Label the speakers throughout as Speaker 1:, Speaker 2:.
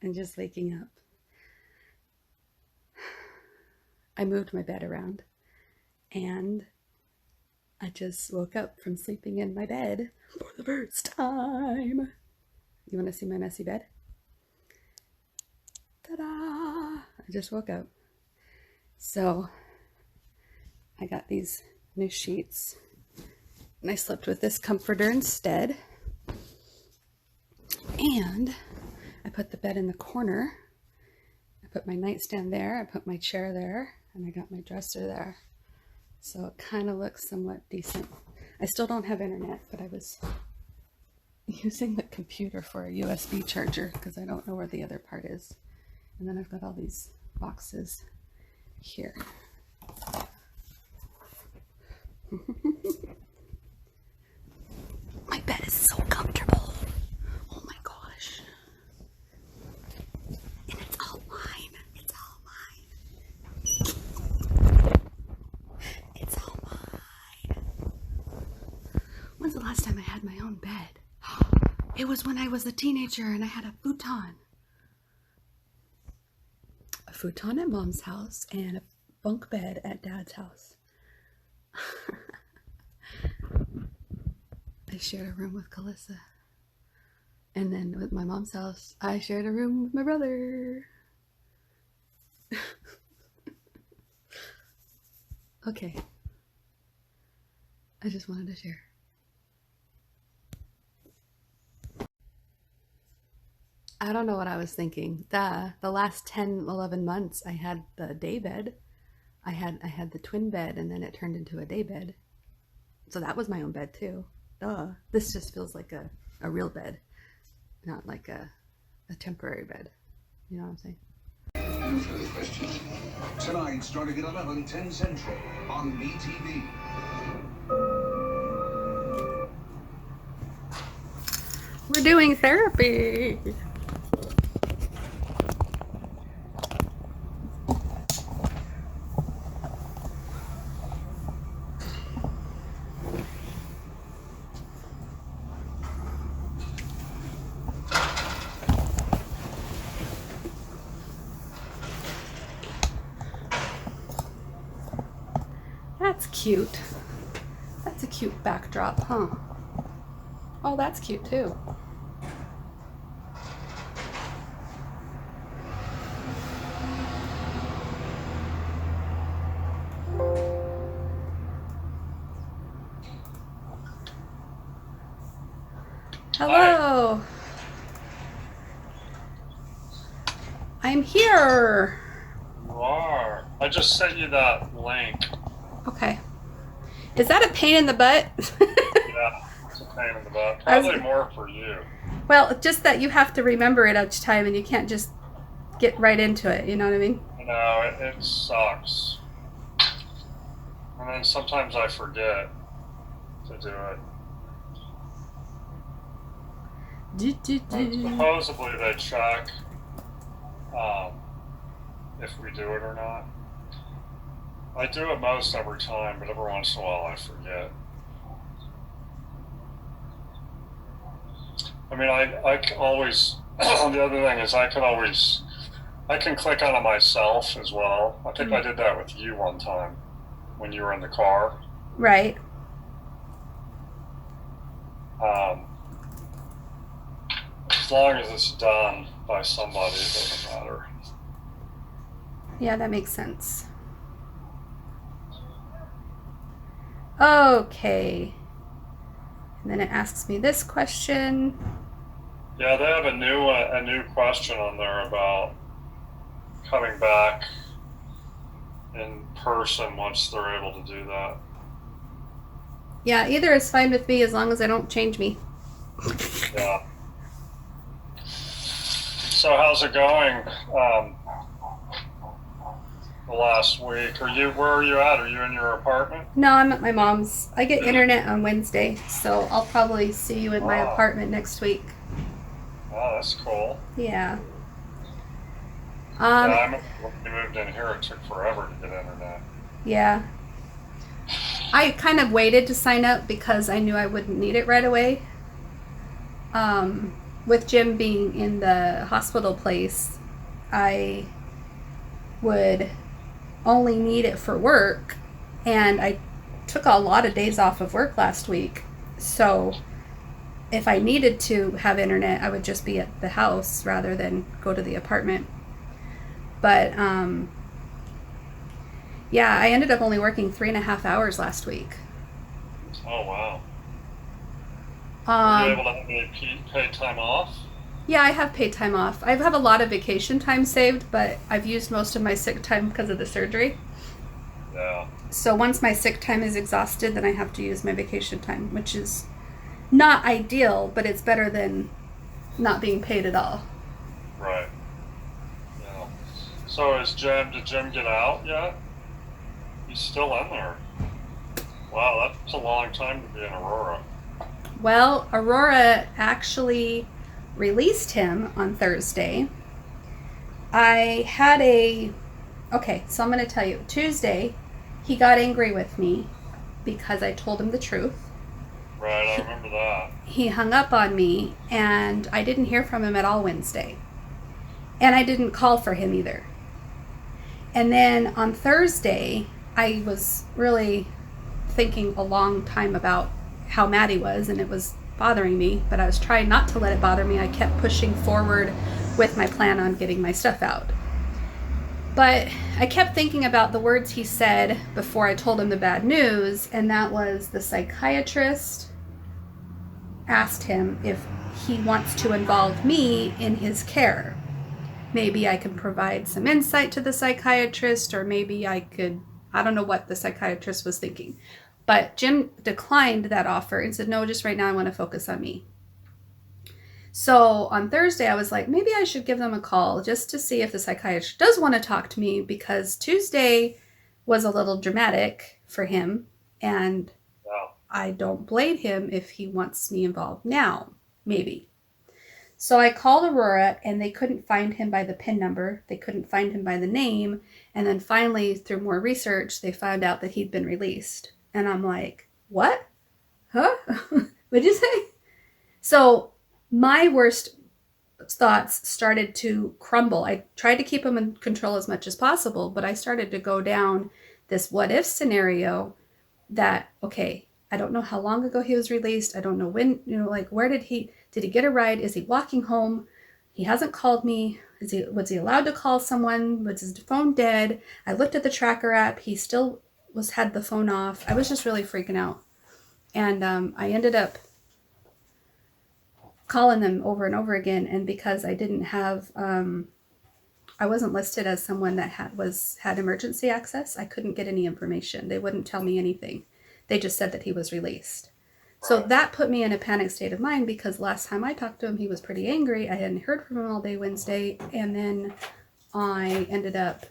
Speaker 1: and just waking up. I moved my bed around and I just woke up from sleeping in my bed for the first time. You want to see my messy bed? Ta-da! I just woke up. So I got these new sheets and I slept with this comforter instead. And I put the bed in the corner. I put my nightstand there, I put my chair there, and I got my dresser there. So it kind of looks somewhat decent. I still don't have internet, but I was using the computer for a USB charger because I don't know where the other part is. And then I've got all these boxes here. My bed is so comfortable. Oh my gosh. And it's all mine. It's all mine. It's all mine. When's the last time I had my own bed? It was when I was a teenager and I had a futon. A futon at Mom's house and a bunk bed at Dad's house. I shared a room with Calissa. And then with my mom's house, I shared a room with my brother. Okay. I just wanted to share. I don't know what I was thinking. The last 10, 11 months, I had the day bed. I had the twin bed, and then it turned into a day bed. So that was my own bed too. Duh. This just feels like a real bed, not like a temporary bed. You know what I'm saying?
Speaker 2: Tonight, starting at 11:10 Central on BTV.
Speaker 1: We're doing therapy. That's cute. That's a cute backdrop, huh? Oh, that's cute too. Hello. I'm here.
Speaker 3: You are. I just sent you that link.
Speaker 1: Okay. Is that a pain in the butt?
Speaker 3: Yeah, it's a pain in the butt. Probably more for you.
Speaker 1: Well, just that you have to remember it each time and you can't just get right into it, you know what I mean?
Speaker 3: No, it sucks. And then sometimes I forget to do it. Supposedly they check if we do it or not. I do it most every time, but every once in a while I forget. I mean, I always, the other thing is I can click on it myself as well. I think I did that with you one time when you were in the car.
Speaker 1: Right.
Speaker 3: As long as it's done by somebody, it doesn't matter.
Speaker 1: Yeah, that makes sense. Okay. And then it asks me this question.
Speaker 3: Yeah, they have a new question on there about coming back in person once they're able to do that.
Speaker 1: Yeah, either is fine with me as long as I don't change me.
Speaker 3: Yeah. So how's it going? The last week? Where are you at? Are you in your apartment?
Speaker 1: No, I'm at my mom's. I get internet on Wednesday, so I'll probably see you in my apartment next week.
Speaker 3: Oh, that's cool.
Speaker 1: Yeah.
Speaker 3: Yeah, when we moved in here, it took forever to get internet.
Speaker 1: Yeah. I kind of waited to sign up because I knew I wouldn't need it right away. with Jim being in the hospital place, I would only need it for work, and I took a lot of days off of work last week. So if I needed to have internet, I would just be at the house rather than go to the apartment. But yeah, I ended up only working 3.5 hours last week.
Speaker 3: Oh, wow. Were you able to have any paid time off?
Speaker 1: Yeah, I have paid time off. I have a lot of vacation time saved, but I've used most of my sick time because of the surgery.
Speaker 3: Yeah.
Speaker 1: So once my sick time is exhausted, then I have to use my vacation time, which is not ideal, but it's better than not being paid at all.
Speaker 3: Right. Yeah. So did Jim get out yet? He's still in there. Wow, that's a long time to be in Aurora.
Speaker 1: Well, Aurora actually released him on Thursday. Okay, so I'm going to tell you. Tuesday, he got angry with me because I told him the truth.
Speaker 3: Right, I remember that.
Speaker 1: He hung up on me, and I didn't hear from him at all Wednesday. And I didn't call for him either. And then on Thursday, I was really thinking a long time about how mad he was, and it was bothering me, but I was trying not to let it bother me. I kept pushing forward with my plan on getting my stuff out. But I kept thinking about the words he said before I told him the bad news, and that was the psychiatrist asked him if he wants to involve me in his care. Maybe I can provide some insight to the psychiatrist, or maybe I don't know what the psychiatrist was thinking. But Jim declined that offer and said, no, just right now I want to focus on me. So on Thursday, I was like, maybe I should give them a call just to see if the psychiatrist does want to talk to me, because Tuesday was a little dramatic for him, and
Speaker 3: Wow.
Speaker 1: I don't blame him if he wants me involved now, maybe. So I called Aurora, and they couldn't find him by the PIN number. They couldn't find him by the name. And then finally, through more research, they found out that he'd been released. And I'm like, what? Huh? What'd you say? So my worst thoughts started to crumble. I tried to keep him in control as much as possible, but I started to go down this what if scenario that, okay, I don't know how long ago he was released. I don't know when, like, where did he get a ride? Is he walking home? He hasn't called me. Was he allowed to call someone? Was his phone dead? I looked at the tracker app. He still had the phone off. I was just really freaking out. And I ended up calling them over and over again. And because I didn't have, I wasn't listed as someone that had emergency access, I couldn't get any information. They wouldn't tell me anything. They just said that he was released. So that put me in a panic state of mind, because last time I talked to him, he was pretty angry. I hadn't heard from him all day Wednesday. And then I ended up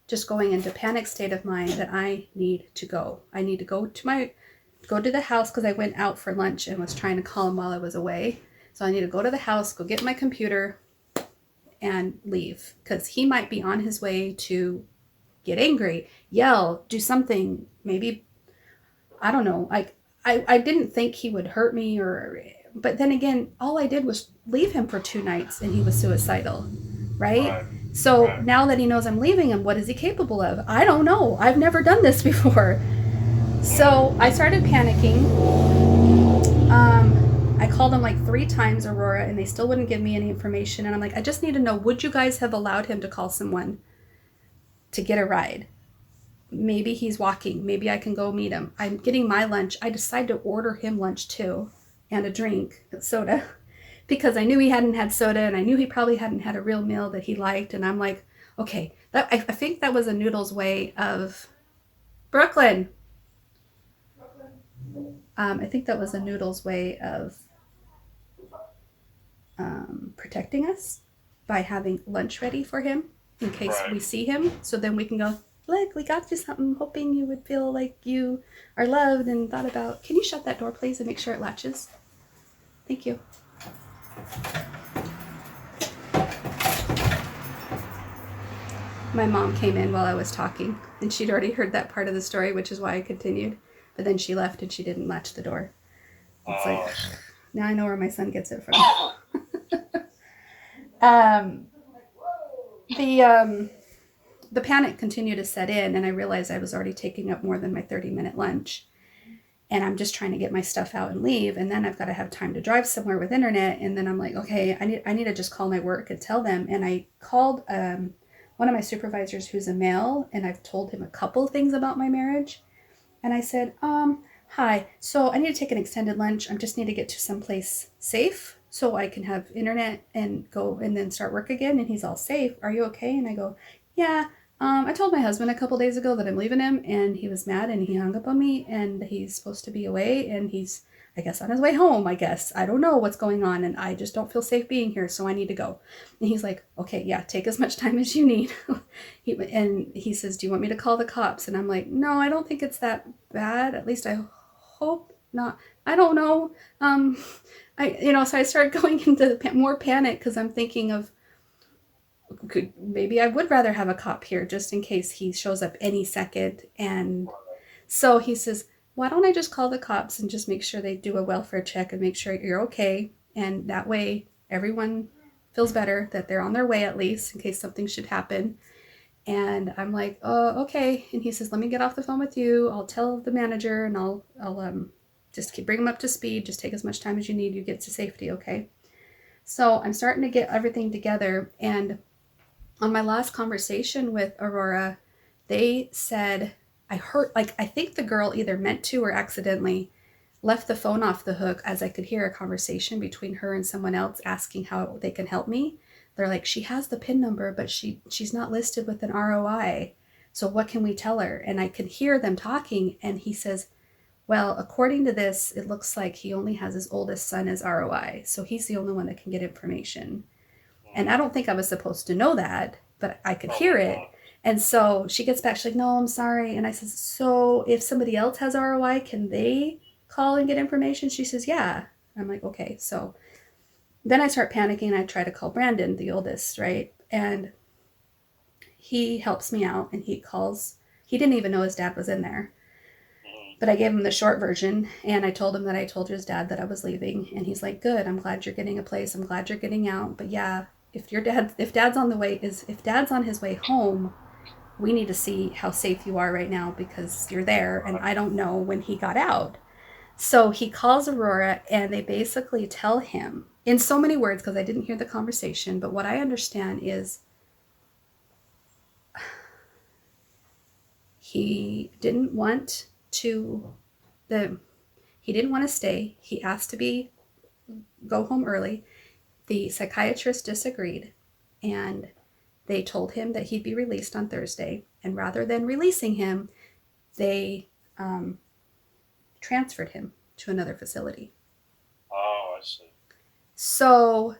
Speaker 1: just going into panic state of mind that I need to go. I need to go to the house, because I went out for lunch and was trying to call him while I was away. So I need to go to the house, go get my computer, and leave, because he might be on his way to get angry, yell, do something. Maybe, I don't know. I didn't think he would hurt me, but then again, all I did was leave him for 2 nights and he was suicidal, right? So now that he knows I'm leaving him, what is he capable of? I don't know. I've never done this before. So I started panicking. I called them like 3 times, Aurora, and they still wouldn't give me any information. And I'm like, I just need to know, would you guys have allowed him to call someone to get a ride? Maybe he's walking. Maybe I can go meet him. I'm getting my lunch. I decided to order him lunch too, and a drink, soda, because I knew he hadn't had soda, and I knew he probably hadn't had a real meal that he liked. And I'm like, okay, I think that was a Noodle's way of Brooklyn. I think that was a Noodle's way of protecting us by having lunch ready for him in case we see him. So then we can go, look, we got you something, hoping you would feel like you are loved and thought about. Can you shut that door, please, and make sure it latches? Thank you. My mom came in while I was talking, and she'd already heard that part of the story, which is why I continued. But then she left and she didn't latch the door. It's like, Now I know where my son gets it from. The panic continued to set in, and I realized I was already taking up more than my 30-minute lunch. And I'm just trying to get my stuff out and leave. And then I've got to have time to drive somewhere with internet. And then I'm like, okay, I need to just call my work and tell them. And I called one of my supervisors who's a male, and I've told him a couple things about my marriage. And I said, hi, so I need to take an extended lunch. I just need to get to someplace safe so I can have internet and go and then start work again. And he's all, safe. Are you okay? And I go, yeah. I told my husband a couple days ago that I'm leaving him, and he was mad and he hung up on me, and he's supposed to be away, and he's, I guess, on his way home, I guess. I don't know what's going on, and I just don't feel safe being here, so I need to go. And he's like, okay, yeah, take as much time as you need. And he says, do you want me to call the cops? And I'm like, no, I don't think it's that bad. At least I hope not. I don't know. So I started going into more panic because I'm thinking of, maybe I would rather have a cop here just in case he shows up any second. And so he says, why don't I just call the cops and just make sure they do a welfare check and make sure you're okay. And that way everyone feels better that they're on their way, at least in case something should happen. And I'm like, oh, okay. And he says, let me get off the phone with you. I'll tell the manager, and I'll just bring him up to speed. Just take as much time as you need. You get to safety. Okay. So I'm starting to get everything together. And on my last conversation with Aurora, they said, I think the girl either meant to or accidentally left the phone off the hook, as I could hear a conversation between her and someone else asking how they can help me. They're like, she has the PIN number, but she's not listed with an ROI. So what can we tell her? And I could hear them talking, and he says, well, according to this, it looks like he only has his oldest son as ROI. So he's the only one that can get information. And I don't think I was supposed to know that, but I could hear it. And so she gets back, she's like, no, I'm sorry. And I says, so if somebody else has ROI, can they call and get information? She says, yeah. I'm like, okay. So then I start panicking. I try to call Brandon, the oldest, right? And he helps me out, and he didn't even know his dad was in there. But I gave him the short version, and I told him that I told his dad that I was leaving. And he's like, good, I'm glad you're getting a place. I'm glad you're getting out. But yeah, if dad's on his way home, we need to see how safe you are right now, because you're there and I don't know when he got out. So he calls Aurora, and they basically tell him in so many words, because I didn't hear the conversation, but what I understand is he didn't want to stay. He asked to go home early. The psychiatrist disagreed, and they told him that he'd be released on Thursday. And rather than releasing him, they transferred him to another facility.
Speaker 3: Oh, I see.
Speaker 1: So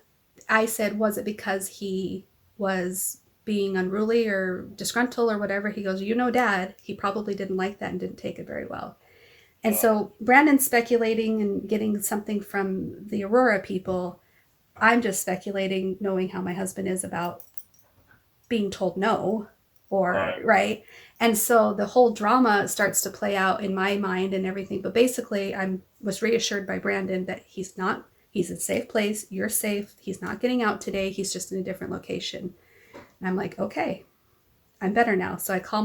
Speaker 1: I said, was it because he was being unruly or disgruntled or whatever? He goes, Dad, he probably didn't like that and didn't take it very well. And so Brandon's speculating and getting something from the Aurora people. I'm just speculating, knowing how my husband is about being told no, or right. And so the whole drama starts to play out in my mind and everything. But basically, I was reassured by Brandon that he's in a safe place. You're safe. He's not getting out today. He's just in a different location. And I'm like, okay, I'm better now. So I call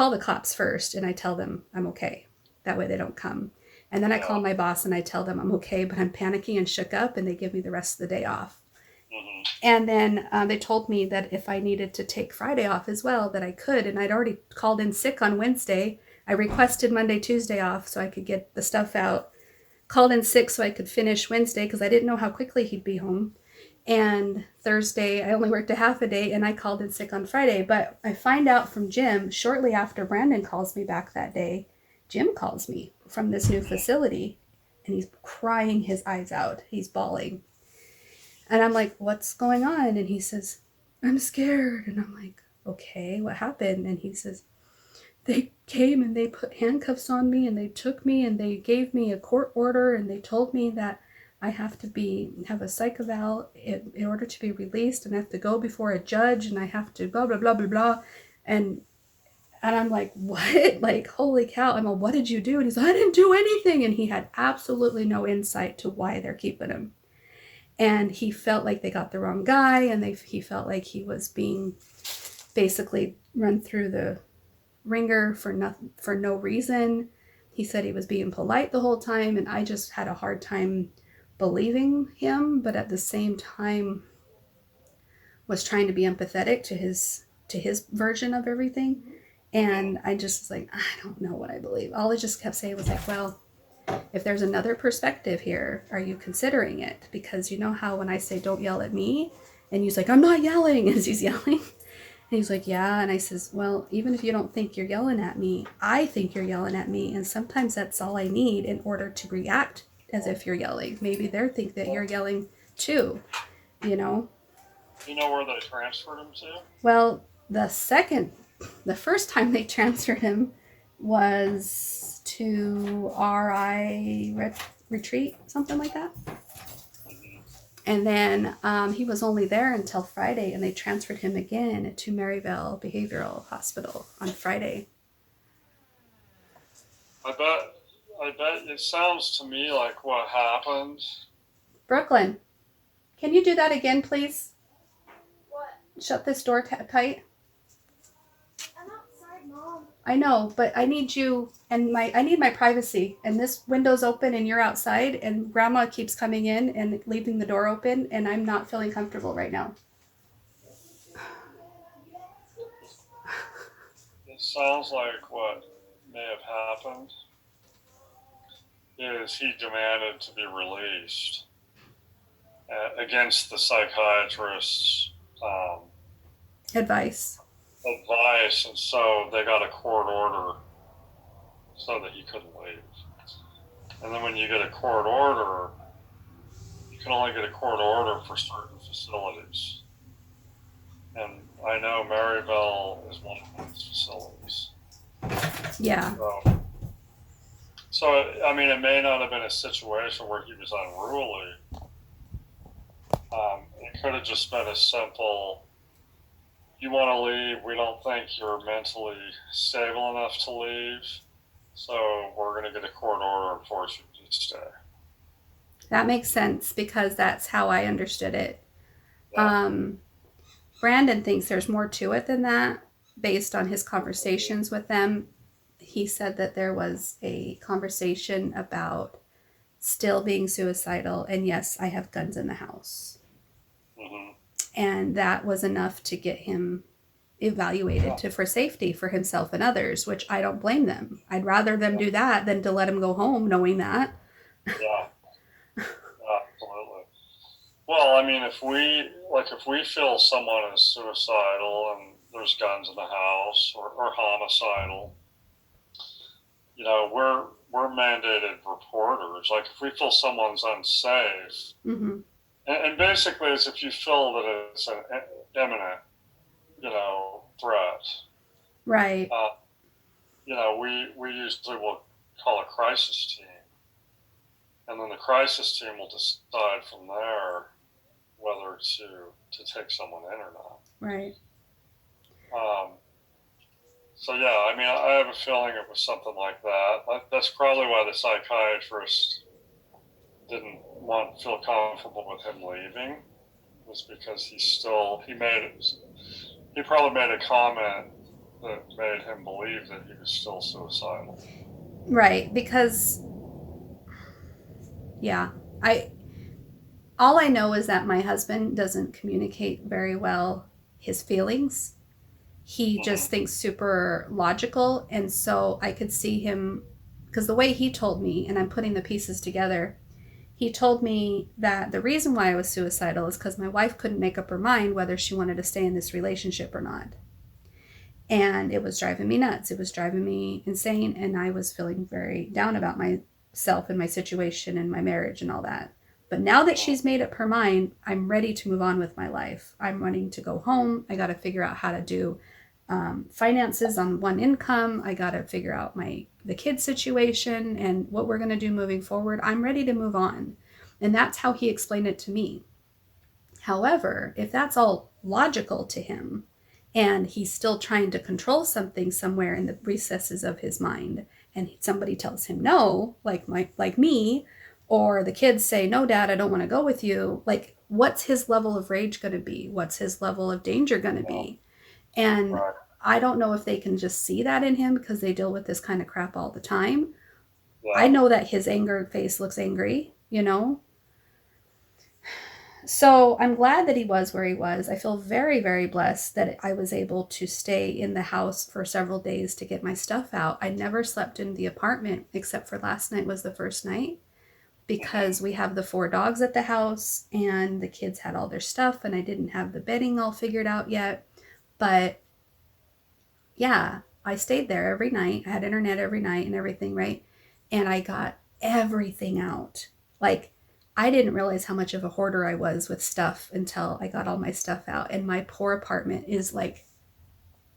Speaker 1: the cops first, and I tell them I'm okay. That way they don't come. And then I call my boss and I tell them I'm okay, but I'm panicking and shook up, and they give me the rest of the day off. Mm-hmm. And then they told me that if I needed to take Friday off as well, that I could. And I'd already called in sick on Wednesday. I requested Monday, Tuesday off so I could get the stuff out. Called in sick so I could finish Wednesday because I didn't know how quickly he'd be home. And Thursday, I only worked a half a day, and I called in sick on Friday. But I find out from Jim shortly after Brandon calls me back that day. Jim calls me from this new facility, and he's crying his eyes out. He's bawling. And I'm like, what's going on? And he says, I'm scared. And I'm like, okay, what happened? And he says, they came and they put handcuffs on me, and they took me, and they gave me a court order, and they told me that I have to have a psych eval in order to be released, and I have to go before a judge, and I have to blah, blah, blah, blah, blah. And And I'm like, what? Like, holy cow. I'm like, what did you do? And he's like, I didn't do anything. And he had absolutely no insight to why they're keeping him. And he felt like they got the wrong guy, and he felt like he was being basically run through the ringer for no reason. He said he was being polite the whole time, and I just had a hard time believing him, but at the same time was trying to be empathetic to his version of everything. And I just was like, I don't know what I believe. All I just kept saying was like, well, if there's another perspective here, are you considering it? Because you know how when I say don't yell at me, and he's like, I'm not yelling, as he's yelling. And he's like, yeah. And I says, well, even if you don't think you're yelling at me, I think you're yelling at me. And sometimes that's all I need in order to react as if you're yelling. Maybe they think that you're yelling too, you know?
Speaker 3: You know where they transferred him to?
Speaker 1: Well, the first time they transferred him was to RI retreat, something like that. And then he was only there until Friday, and they transferred him again to Maryville Behavioral Hospital on Friday.
Speaker 3: I bet it sounds to me like what happened.
Speaker 1: Brooklyn, can you do that again, please?
Speaker 4: What?
Speaker 1: Shut this door tight.
Speaker 4: I'm outside, Mom.
Speaker 1: I know, but I need you and I need my privacy. And this window's open and you're outside, and Grandma keeps coming in and leaving the door open, and I'm not feeling comfortable right now.
Speaker 3: It sounds like what may have happened is he demanded to be released against the psychiatrist's
Speaker 1: Advice.
Speaker 3: advice, and so they got a court order so that he couldn't leave. And then when you get a court order, you can only get a court order for certain facilities. And I know Maryville is one of those facilities.
Speaker 1: Yeah.
Speaker 3: So, I mean, it may not have been a situation where he was unruly. It could have just been a simple, you want to leave, we don't think you're mentally stable enough to leave, so we're going to get a court order and force you to stay.
Speaker 1: That makes sense, because that's how I understood it.
Speaker 3: Yeah.
Speaker 1: Brandon thinks there's more to it than that based on his conversations with them. He said that there was a conversation about still being suicidal, and yes, I have guns in the house.
Speaker 3: Mm-hmm.
Speaker 1: And that was enough to get him evaluated for safety for himself and others, which I don't blame them. I'd rather them do that than to let him go home knowing that.
Speaker 3: Yeah. Absolutely. Well, I mean, if we feel someone is suicidal and there's guns in the house or homicidal, you know, we're mandated reporters. Like, if we feel someone's unsafe,
Speaker 1: Mm-hmm.
Speaker 3: and basically it's if you feel that it's an imminent, you know, threat.
Speaker 1: Right.
Speaker 3: You know, we usually will call a crisis team. And then the crisis team will decide from there whether to take someone in or not.
Speaker 1: Right.
Speaker 3: So yeah, I mean, I have a feeling it was something like that. That's probably why the psychiatrist didn't feel comfortable with him leaving, was because he probably made a comment that made him believe that he was still suicidal.
Speaker 1: Right, because yeah, all I know is that my husband doesn't communicate very well his feelings. He just thinks super logical, and so I could see him, because the way he told me, and I'm putting the pieces together, he told me that the reason why I was suicidal is because my wife couldn't make up her mind whether she wanted to stay in this relationship or not. And it was driving me nuts. It was driving me insane, and I was feeling very down about myself and my situation and my marriage and all that. But now that she's made up her mind, I'm ready to move on with my life. I'm wanting to go home. I got to figure out how to do finances on one income. I got to figure out the kid situation and what we're going to do moving forward. I'm ready to move on. And that's how he explained it to me. However, if that's all logical to him, and he's still trying to control something somewhere in the recesses of his mind, and somebody tells him no, like me, or the kids say, no, Dad, I don't want to go with you. Like, what's his level of rage going to be? What's his level of danger going to be? And
Speaker 3: Right.
Speaker 1: I don't know if they can just see that in him because they deal with this kind of crap all the time. I
Speaker 3: Yeah.
Speaker 1: know that his anger face looks angry, you know? So I'm glad that he was where he was. I feel very, very blessed that I was able to stay in the house for several days to get my stuff out. I never slept in the apartment except for last night was the first night because we have the 4 dogs at the house and the kids had all their stuff and I didn't have the bedding all figured out yet. But yeah, I stayed there every night. I had internet every night and everything, right? And I got everything out. Like, I didn't realize how much of a hoarder I was with stuff until I got all my stuff out. And my poor apartment is like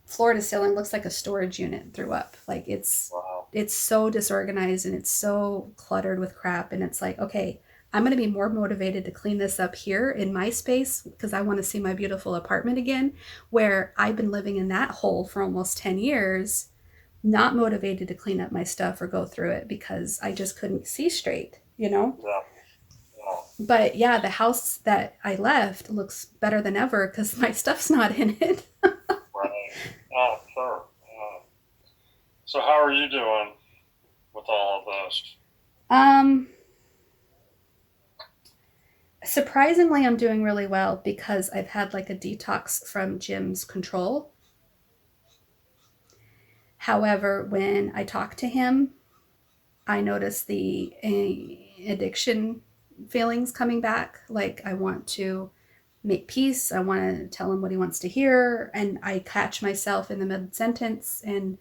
Speaker 1: floor to ceiling, looks like a storage unit threw up. Like,
Speaker 3: Wow.
Speaker 1: it's so disorganized and it's so cluttered with crap. And it's like, okay, I'm going to be more motivated to clean this up here in my space because I want to see my beautiful apartment again, where I've been living in that hole for almost 10 years, not motivated to clean up my stuff or go through it because I just couldn't see straight, you know?
Speaker 3: Yeah. Yeah.
Speaker 1: But yeah, the house that I left looks better than ever because my stuff's not in it.
Speaker 3: Right. Oh, sure. So how are you doing with all of this?
Speaker 1: um, Surprisingly, I'm doing really well because I've had like a detox from Jim's control. However, when I talk to him, I notice the addiction feelings coming back. Like, I want to make peace. I want to tell him what he wants to hear. And I catch myself in the mid sentence. And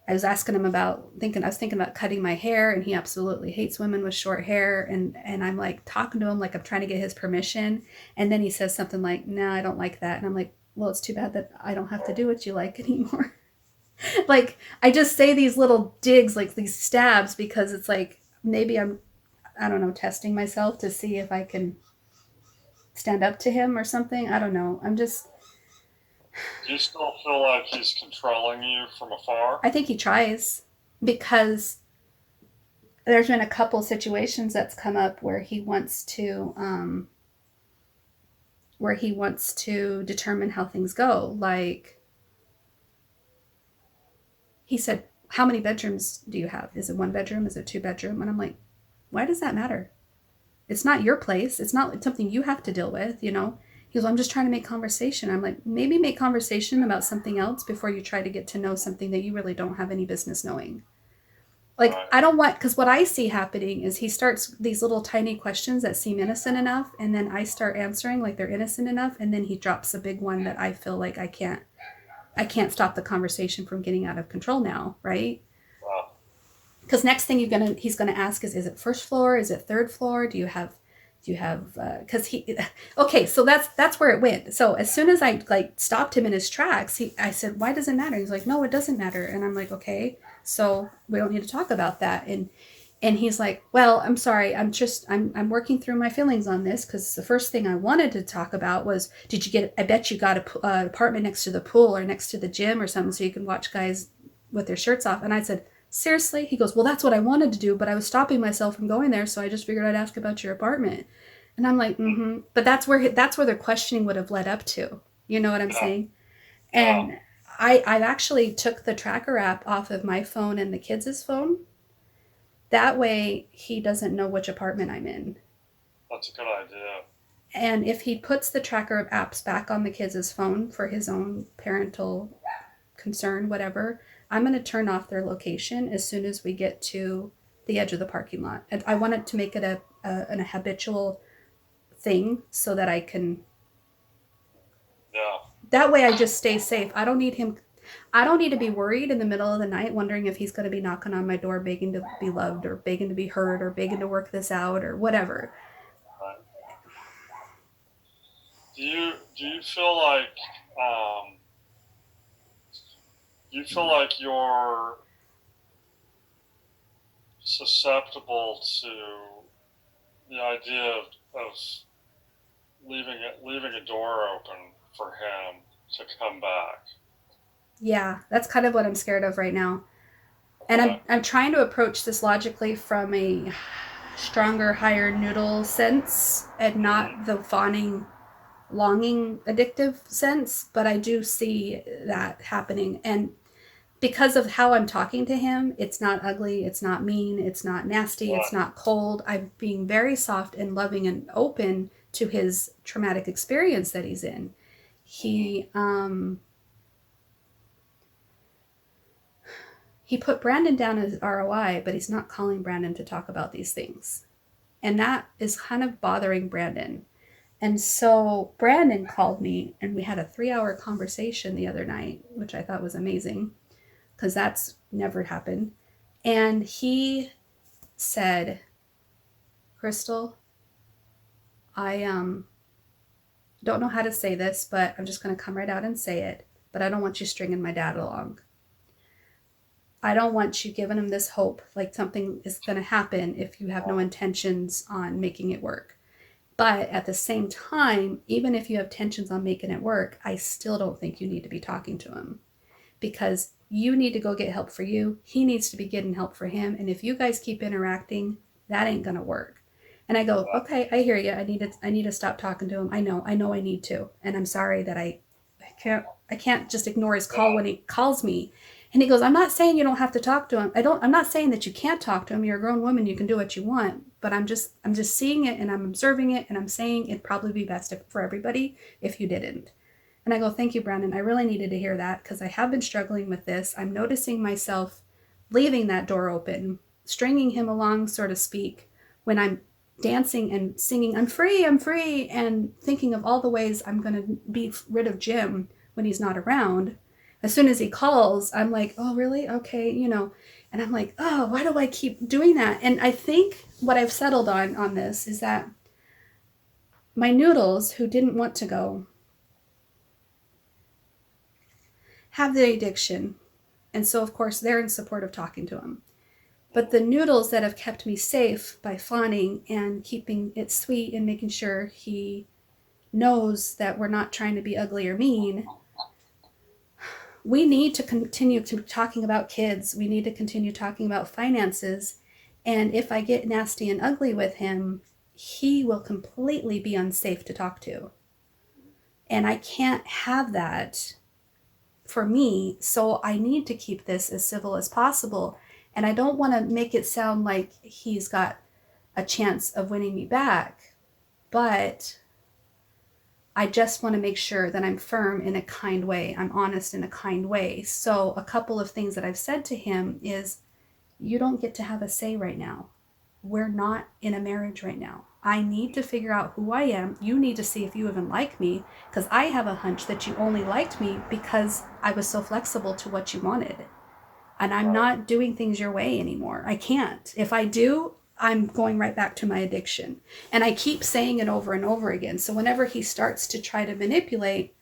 Speaker 1: I was asking him about I was thinking about cutting my hair, and he absolutely hates women with short hair. And I'm like talking to him like I'm trying to get his permission. And then he says something like, no, I don't like that. And I'm like, well, it's too bad that I don't have to do what you like anymore. Like, I just say these little digs, like these stabs, because it's like maybe I don't know, testing myself to see if I can stand up to him or something. I don't know.
Speaker 3: Do you still feel like he's controlling you from afar?
Speaker 1: I think he tries because there's been a couple situations that's come up where he wants to determine how things go. Like, he said, how many bedrooms do you have? Is it 1 bedroom? Is it 2 bedroom? And I'm like, why does that matter? It's not your place. It's not something you have to deal with, you know? He goes, well, I'm just trying to make conversation. I'm like, maybe make conversation about something else before you try to get to know something that you really don't have any business knowing. Like,
Speaker 3: Right.
Speaker 1: I don't want, because what I see happening is he starts these little tiny questions that seem innocent enough, and then I start answering like they're innocent enough, and then he drops a big one that I feel like I can't stop the conversation from getting out of control now, right?
Speaker 3: Wow.
Speaker 1: Because next thing he's gonna ask is it first floor? Is it third floor? Do you have because he okay, so that's where it went. So as soon as I like stopped him in his tracks, I said, why does it matter? He's like, no, it doesn't matter. And I'm like, okay, so we don't need to talk about that. And he's like, well, I'm sorry, I'm working through my feelings on this because the first thing I wanted to talk about was, I bet you got a apartment next to the pool or next to the gym or something so you can watch guys with their shirts off. And I said, seriously? He goes, well, that's what I wanted to do, but I was stopping myself from going there, so I just figured I'd ask about your apartment. And I'm like, mm-hmm. But that's where the questioning would have led up to. You know what I'm
Speaker 3: Yeah.
Speaker 1: saying?
Speaker 3: Yeah.
Speaker 1: And I've actually took the tracker app off of my phone and the kids' phone. That way he doesn't know which apartment I'm in.
Speaker 3: That's a good idea.
Speaker 1: And if he puts the tracker apps back on the kids' phone for his own parental concern, whatever, I'm going to turn off their location as soon as we get to the edge of the parking lot. And I want it to make it a habitual thing so that I can.
Speaker 3: Yeah.
Speaker 1: That way, I just stay safe. I don't need to be worried in the middle of the night wondering if he's going to be knocking on my door begging to be loved or begging to be heard or begging to work this out or whatever.
Speaker 3: Right. Do you feel like um, you're susceptible to the idea of leaving a door open for him to come back.
Speaker 1: Yeah, that's kind of what I'm scared of right now. And I'm trying to approach this logically from a stronger, higher noodle sense and not the fawning, longing, addictive sense. But I do see that happening. And because of how I'm talking to him, it's not ugly, it's not mean, it's not nasty, it's not cold. I'm being very soft and loving and open to his traumatic experience that he's in. He put Brandon down as ROI, but he's not calling Brandon to talk about these things. And that is kind of bothering Brandon. And so Brandon called me and we had a 3-hour conversation the other night, which I thought was amazing because that's never happened. And he said, Crystal, I don't know how to say this, but I'm just going to come right out and say it. But I don't want you stringing my dad along. I don't want you giving him this hope like something is going to happen if you have no intentions on making it work. But at the same time, even if you have intentions on making it work, I still don't think you need to be talking to him because you need to go get help for you. He needs to be getting help for him. And if you guys keep interacting, that ain't going to work. And I go, okay, I hear you. I need to stop talking to him. I know I need to. And I'm sorry that I can't just ignore his call when he calls me. And he goes, I'm not saying you don't have to talk to him. I'm not saying that you can't talk to him. You're a grown woman. You can do what you want. But I'm just seeing it and I'm observing it. And I'm saying it'd probably be best for everybody if you didn't. And I go, thank you, Brandon. I really needed to hear that because I have been struggling with this. I'm noticing myself leaving that door open, stringing him along, so to speak, when I'm dancing and singing, I'm free, and thinking of all the ways I'm going to be rid of Jim when he's not around. As soon as he calls, I'm like, oh, really? Okay, and I'm like, oh, why do I keep doing that? And I think what I've settled on this is that my noodles who didn't want to go have the addiction. And so, of course, they're in support of talking to him. But the noodles that have kept me safe by fawning and keeping it sweet and making sure he knows that we're not trying to be ugly or mean, we need to continue to talking about kids. We need to continue talking about finances. And if I get nasty and ugly with him, he will completely be unsafe to talk to. And I can't have that for me. So I need to keep this as civil as possible. And I don't want to make it sound like he's got a chance of winning me back. But I just want to make sure that I'm firm in a kind way. I'm honest in a kind way. So a couple of things that I've said to him is, you don't get to have a say right now. We're not in a marriage right now. I need to figure out who I am. You need to see if you even like me, because I have a hunch that you only liked me because I was so flexible to what you wanted. And I'm not doing things your way anymore. I can't. If I do, I'm going right back to my addiction. And I keep saying it over and over again. So whenever he starts to try to manipulate,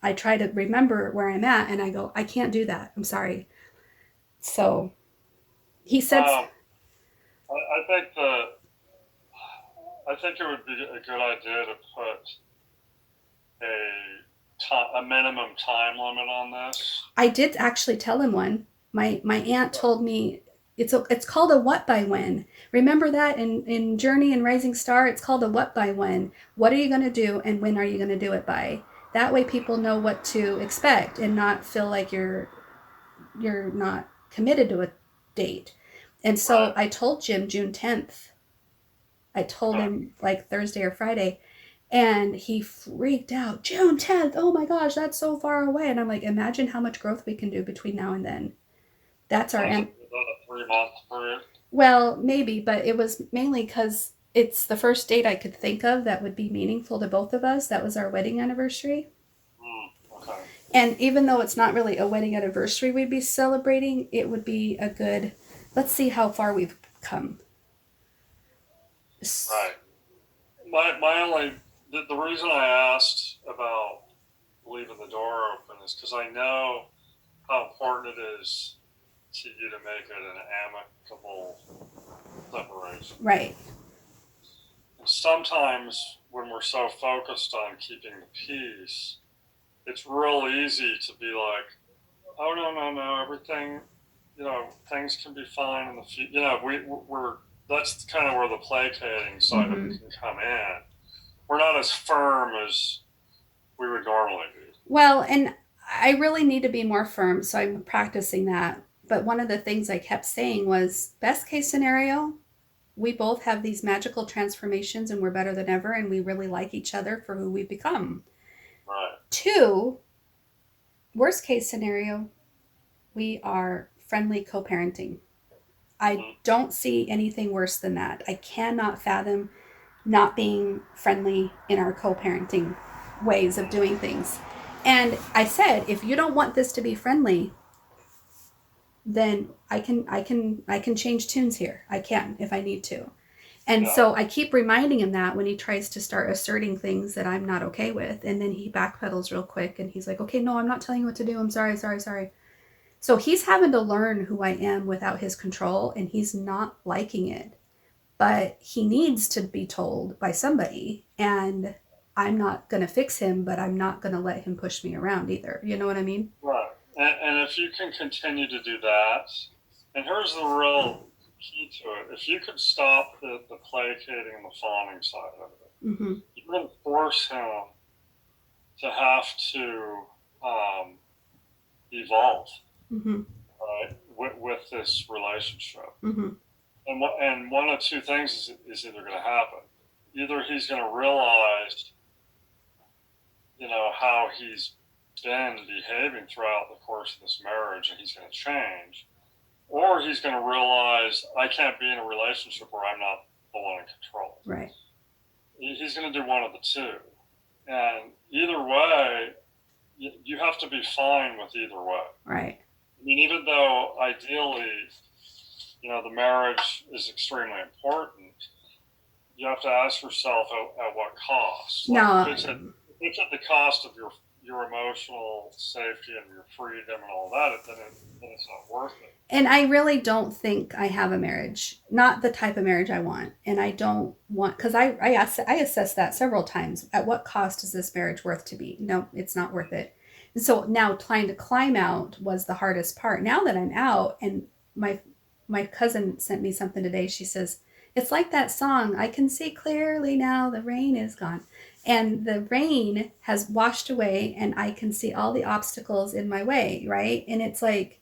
Speaker 1: I try to remember where I'm at and I go, I can't do that. I'm sorry. So he said,
Speaker 3: I think it would be a good idea to put a minimum time limit on this.
Speaker 1: I did actually tell him one. My aunt told me it's called a what by when. Remember that in Journey and Rising Star, it's called a what by when. What are you going to do and when are you going to do it by? That way people know what to expect and not feel like you're not committed to a date. And so I told Jim June 10th. I told him like Thursday or Friday, and he freaked out. June 10th, oh my gosh, that's so far away. And I'm like, imagine how much growth we can do between now and then. That's our end.
Speaker 3: Is that a 3-month period?
Speaker 1: Well, maybe, but it was mainly because it's the first date I could think of that would be meaningful to both of us. That was our wedding anniversary.
Speaker 3: Okay.
Speaker 1: And even though it's not really a wedding anniversary we'd be celebrating, it would be a good, let's see how far we've come.
Speaker 3: Right. My only, the reason I asked about leaving the door open is because I know how important it is to you to make it an amicable separation.
Speaker 1: Right.
Speaker 3: And sometimes when we're so focused on keeping the peace, it's real easy to be like, oh no, everything, things can be fine in the future. We're that's kind of where the placating side of it can come in. We're not as firm as we would normally be.
Speaker 1: Well, and I really need to be more firm, so I'm practicing that. But one of the things I kept saying was, best case scenario, we both have these magical transformations and we're better than ever and we really like each other for who we've become.
Speaker 3: Right.
Speaker 1: 2, worst case scenario, we are friendly co-parenting. I don't see anything worse than that. I cannot fathom not being friendly in our co-parenting ways of doing things. And I said, if you don't want this to be friendly, then I can change tunes here. I can if I need to. And so I keep reminding him that when he tries to start asserting things that I'm not okay with, and then he backpedals real quick and he's like, okay, no, I'm not telling you what to do. I'm sorry. So he's having to learn who I am without his control, and he's not liking it. But he needs to be told by somebody, and I'm not going to fix him, but I'm not going to let him push me around either. You know what I mean?
Speaker 3: Right. And if you can continue to do that, and here's the real key to it, if you could stop the placating and the fawning side of it, you wouldn't force him to have to evolve, right, with this relationship. And one of 2 things is either going to happen. Either he's going to realize, how he's been behaving throughout the course of this marriage and he's going to change, or he's going to realize, I can't be in a relationship where I'm not the one in control.
Speaker 1: Right.
Speaker 3: He's going to do one of the 2. And either way, you have to be fine with either way.
Speaker 1: Right.
Speaker 3: I mean, even though ideally, the marriage is extremely important, you have to ask yourself at what cost.
Speaker 1: No.
Speaker 3: If it's at the cost of your emotional safety and your freedom and all that, then it's not worth it.
Speaker 1: And I really don't think I have a marriage, not the type of marriage I want. And I don't want, because I assessed that several times. At what cost is this marriage worth to be? No, it's not worth it. And so now trying to climb out was the hardest part. Now that I'm out, and my cousin sent me something today. She says, it's like that song, I can see clearly now the rain is gone. And the rain has washed away and I can see all the obstacles in my way, right? And it's like,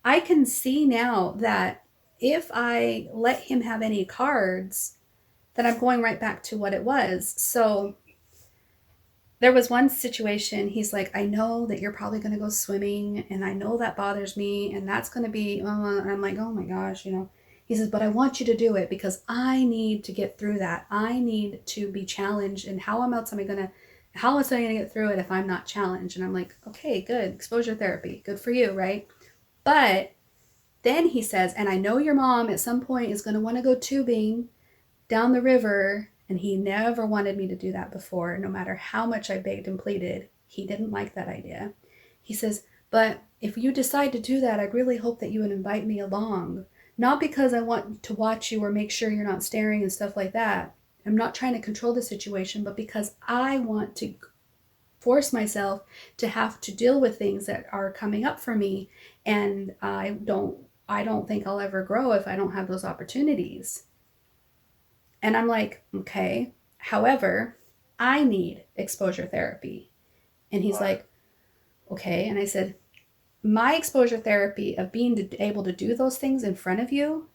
Speaker 1: I can see now that if I let him have any cards, then I'm going right back to what it was. So there was one situation, he's like, I know that you're probably going to go swimming and I know that bothers me and that's going to be, and I'm like, oh my gosh, He says, but I want you to do it because I need to get through that. I need to be challenged. And how else am I going to get through it if I'm not challenged? And I'm like, okay, good. Exposure therapy. Good for you, right? But then he says, and I know your mom at some point is going to want to go tubing down the river. And he never wanted me to do that before, no matter how much I begged and pleaded. He didn't like that idea. He says, but if you decide to do that, I'd really hope that you would invite me along. Not because I want to watch you or make sure you're not staring and stuff like that. I'm not trying to control the situation, but because I want to force myself to have to deal with things that are coming up for me. And I don't think I'll ever grow if I don't have those opportunities. And I'm like, okay, however, I need exposure therapy. And he's like, okay. And I said, my exposure therapy of being able to do those things in front of you,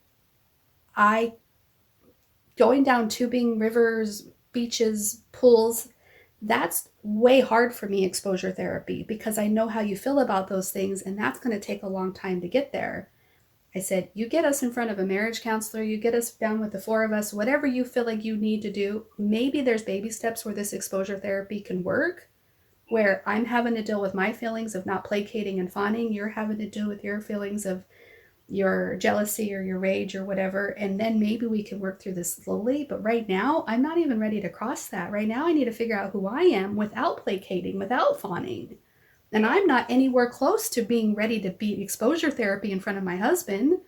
Speaker 1: going down tubing, rivers, beaches, pools, that's way hard for me, exposure therapy, because I know how you feel about those things, and that's going to take a long time to get there. I said, you get us in front of a marriage counselor, you get us down with the 4 of us, whatever you feel like you need to do. Maybe there's baby steps where this exposure therapy can work, where I'm having to deal with my feelings of not placating and fawning. You're having to deal with your feelings of your jealousy or your rage or whatever. And then maybe we can work through this slowly. But right now, I'm not even ready to cross that. Right now, I need to figure out who I am without placating, without fawning. And I'm not anywhere close to being ready to be exposure therapy in front of my husband.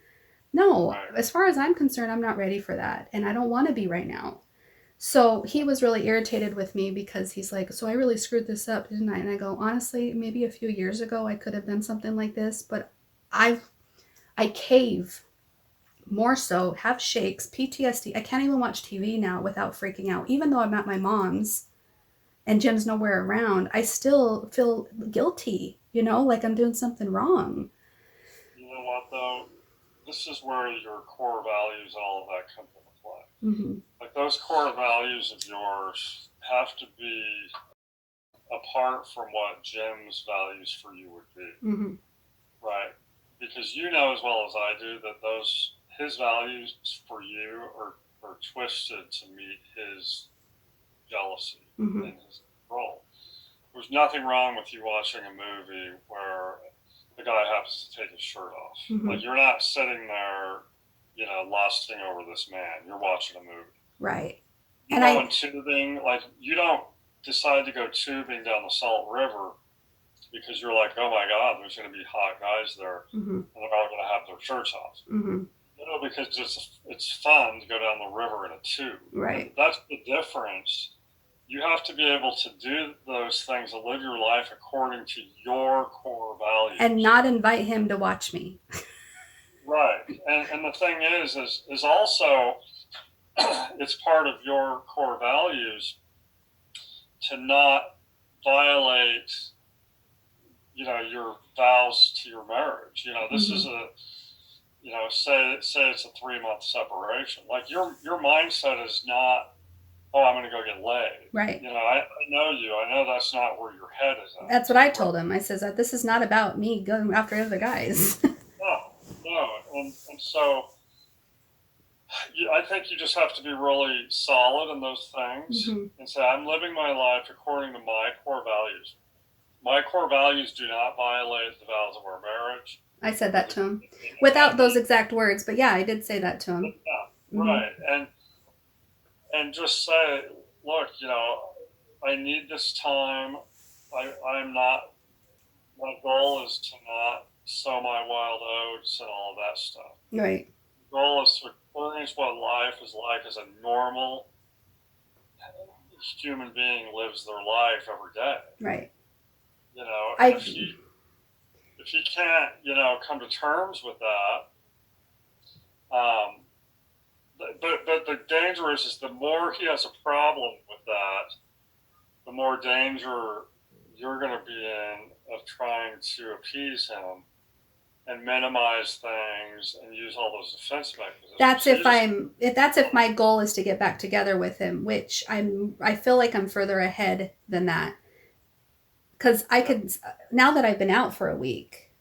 Speaker 1: No, as far as I'm concerned, I'm not ready for that. And I don't want to be right now. So he was really irritated with me because he's like, so I really screwed this up, didn't I? And I go, honestly, maybe a few years ago I could have done something like this, but I cave more so, have shakes, PTSD. I can't even watch TV now without freaking out. Even though I'm at my mom's and Jim's nowhere around, I still feel guilty, like I'm doing something wrong.
Speaker 3: You know what, though? This is where your core values, all of that, come into play.
Speaker 1: Mm-hmm.
Speaker 3: Like, those core values of yours have to be apart from what Jim's values for you would be.
Speaker 1: Mm-hmm.
Speaker 3: Right? Because you know as well as I do that his values for you are twisted to meet his jealousy
Speaker 1: Mm-hmm.
Speaker 3: and his control. There's nothing wrong with you watching a movie where the guy happens to take his shirt off.
Speaker 1: Mm-hmm.
Speaker 3: Like, you're not sitting there, lusting over this man. You're watching a movie.
Speaker 1: Right.
Speaker 3: And going tubing, like, you don't decide to go tubing down the Salt River because you're like, oh my God, there's going to be hot guys there,
Speaker 1: mm-hmm.
Speaker 3: and they're all going to have their shirts off.
Speaker 1: Mm-hmm.
Speaker 3: Because it's fun to go down the river in a tube.
Speaker 1: Right.
Speaker 3: And that's the difference. You have to be able to do those things and live your life according to your core values.
Speaker 1: And not invite him to watch me.
Speaker 3: Right. And the thing is also, it's part of your core values to not violate, your vows to your marriage. This
Speaker 1: mm-hmm.
Speaker 3: is say it's a 3-month separation. Like, your mindset is not, oh, I'm going to go get laid.
Speaker 1: Right.
Speaker 3: I know you. I know that's not where your head is at.
Speaker 1: That's what I told him. I says that this is not about me going after other guys.
Speaker 3: No. And so I think you just have to be really solid in those things
Speaker 1: mm-hmm.
Speaker 3: and say, I'm living my life according to my core values. My core values do not violate the vows of our marriage.
Speaker 1: I said that to him without those exact words, but yeah, I did say that to him.
Speaker 3: Yeah, right. Mm-hmm. And just say, look, I need this time. I'm not, my goal is to not sow my wild oats and all of that stuff.
Speaker 1: Right.
Speaker 3: The goal is to experience what life is like as a normal human being lives their life every day.
Speaker 1: Right.
Speaker 3: If he can't, come to terms with that, but the danger is the more he has a problem with that, the more danger you're going to be in of trying to appease him and minimize things and use all those defense mechanisms.
Speaker 1: That's if my goal is to get back together with him, which I feel like I'm further ahead than that. Because now that I've been out for a week,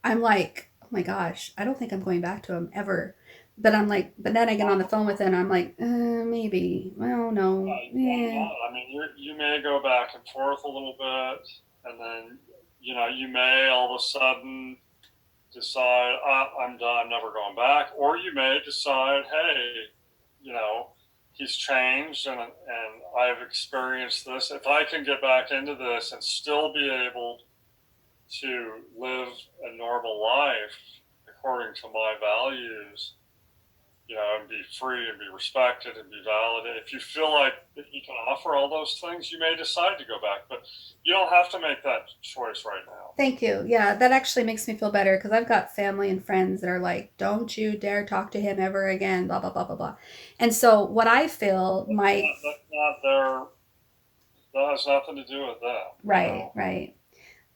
Speaker 1: I'm like, oh my gosh, I don't think I'm going back to him ever. But then I get on the phone with him and I'm like, maybe. Well, no. Yeah.
Speaker 3: I mean, you may go back and forth a little bit, and then, you may all of a sudden decide, I'm done, I'm never going back. Or you may decide, hey, he's changed and I've experienced this. If I can get back into this and still be able to live a normal life according to my values, and be free and be respected and be validated. If you feel like that you can offer all those things, you may decide to go back, but you don't have to make that choice right now.
Speaker 1: Thank you. Yeah, that actually makes me feel better because I've got family and friends that are like, don't you dare talk to him ever again, blah, blah, blah, blah, blah. And so what I feel
Speaker 3: that's not that has nothing to do with that.
Speaker 1: Right, right.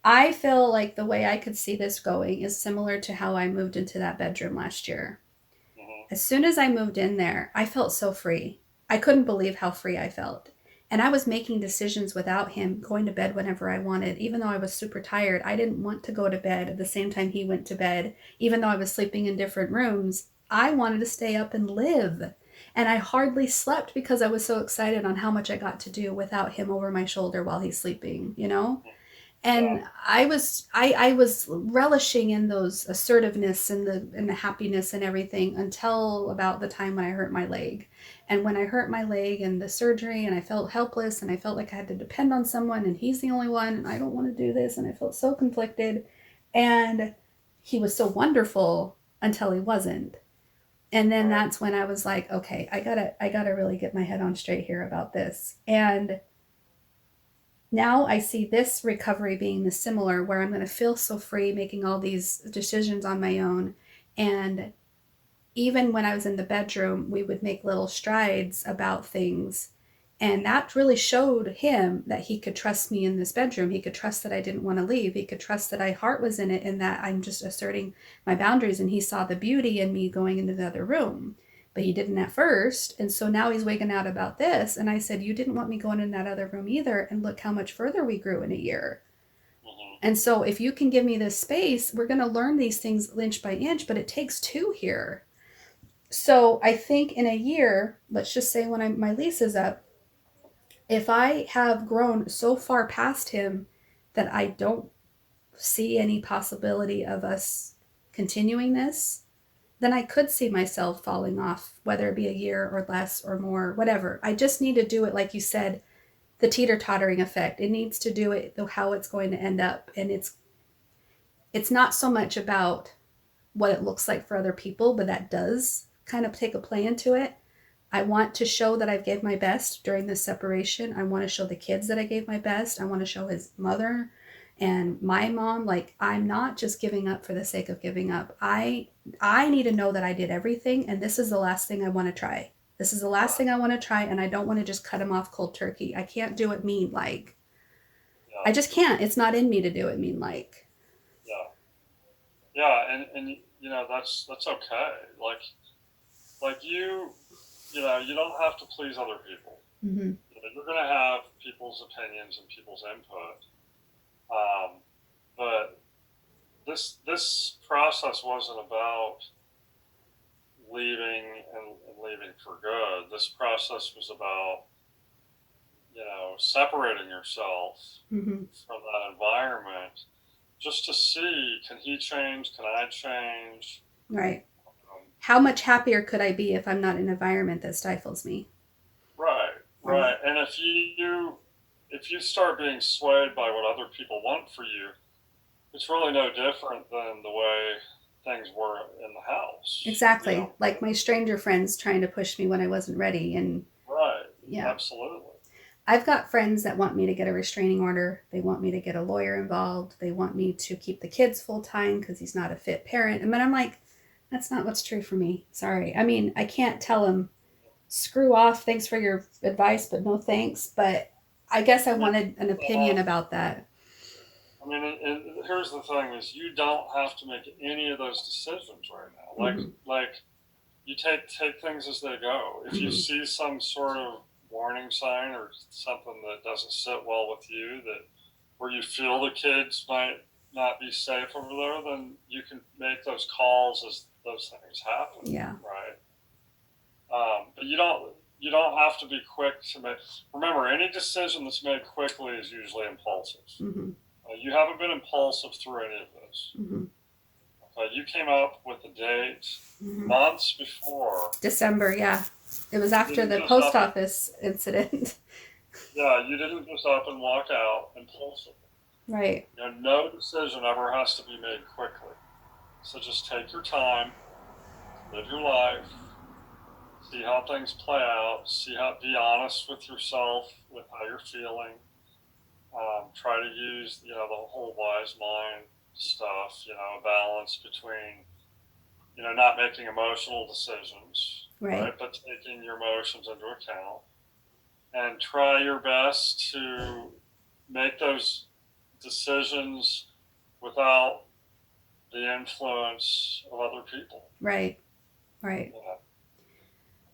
Speaker 1: I feel like the way I could see this going is similar to how I moved into that bedroom last year. As soon as I moved in there, I felt so free. I couldn't believe how free I felt. And I was making decisions without him, going to bed whenever I wanted. Even though I was super tired, I didn't want to go to bed at the same time he went to bed. Even though I was sleeping in different rooms, I wanted to stay up and live. And I hardly slept because I was so excited on how much I got to do without him over my shoulder while he's sleeping, And I was relishing in those assertiveness and the happiness and everything until about the time when I hurt my leg. And when I hurt my leg and the surgery and I felt helpless and I felt like I had to depend on someone and he's the only one and I don't want to do this and I felt so conflicted. And he was so wonderful until he wasn't. And then that's when I was like, okay, I gotta really get my head on straight here about this. And now I see this recovery being the similar, where I'm going to feel so free making all these decisions on my own. And even when I was in the bedroom, we would make little strides about things. And that really showed him that he could trust me in this bedroom. He could trust that I didn't want to leave. He could trust that my heart was in it and that I'm just asserting my boundaries. And he saw the beauty in me going into the other room. But he didn't at first. And so now he's waking out about this. And I said, you didn't want me going in that other room either. And look how much further we grew in a year. And so if you can give me this space, we're going to learn these things inch by inch, but it takes two here. So I think in a year, let's just say when my lease is up, if I have grown so far past him that I don't see any possibility of us continuing this, then I could see myself falling off, whether it be a year or less or more, whatever. I just need to do it, like you said, the teeter-tottering effect. It needs to do it how it's going to end up. And it's not so much about what it looks like for other people, but that does kind of take a play into it. I want to show that I've gave my best during this separation. I want to show the kids that I gave my best. I want to show his mother and my mom, like, I'm not just giving up for the sake of giving up. I need to know that I did everything, and this is the last thing I want to try. This is the last thing I want to try, and I don't want to just cut him off cold turkey. I can't do it mean like. I just can't. It's not in me to do it mean like.
Speaker 3: Yeah, and you know, that's okay. Like you know, you don't have to please other people.
Speaker 1: Mm-hmm.
Speaker 3: You're going to have people's opinions and people's input. But this process wasn't about leaving and leaving for good. This process was about, you know, separating yourself
Speaker 1: Mm-hmm.
Speaker 3: from that environment, just to see, can he change? Can I change?
Speaker 1: Right. How much happier could I be if I'm not in an environment that stifles me?
Speaker 3: Right. And if you start being swayed by what other people want for you, it's really no different than the way things were in the house.
Speaker 1: Exactly.
Speaker 3: You know?
Speaker 1: Like my stranger friends trying to push me when I wasn't ready. And
Speaker 3: Right.
Speaker 1: yeah.
Speaker 3: Absolutely.
Speaker 1: I've got friends that want me to get a restraining order. They want me to get a lawyer involved. They want me to keep the kids full time because he's not a fit parent. And then I'm like, that's not what's true for me. Sorry. I mean, I can't tell him, screw off. Thanks for your advice, but no thanks. But I guess I wanted an opinion about that.
Speaker 3: I mean, here's the thing: is you don't have to make any of those decisions right now. Like you take things as they go. If you see some sort of warning sign or something that doesn't sit well with you, that where you feel the kids might not be safe over there, then you can make those calls as those things happen.
Speaker 1: Yeah.
Speaker 3: Right. But you don't have to be quick to make. Remember, any decision that's made quickly is usually impulsive.
Speaker 1: Mm-hmm.
Speaker 3: You haven't been impulsive through any of this.
Speaker 1: Mm-hmm.
Speaker 3: You came up with the date months before.
Speaker 1: December, yeah. It was after the post office incident.
Speaker 3: Yeah, you didn't just up and walk out impulsively.
Speaker 1: Right.
Speaker 3: You know, no decision ever has to be made quickly. So just take your time, live your life, see how things play out, be honest with yourself, with how you're feeling. Try to use, you know, the whole wise mind stuff, you know, a balance between, you know, not making emotional decisions, right? But taking your emotions into account, and try your best to make those decisions without the influence of other people. Right.
Speaker 1: Yeah.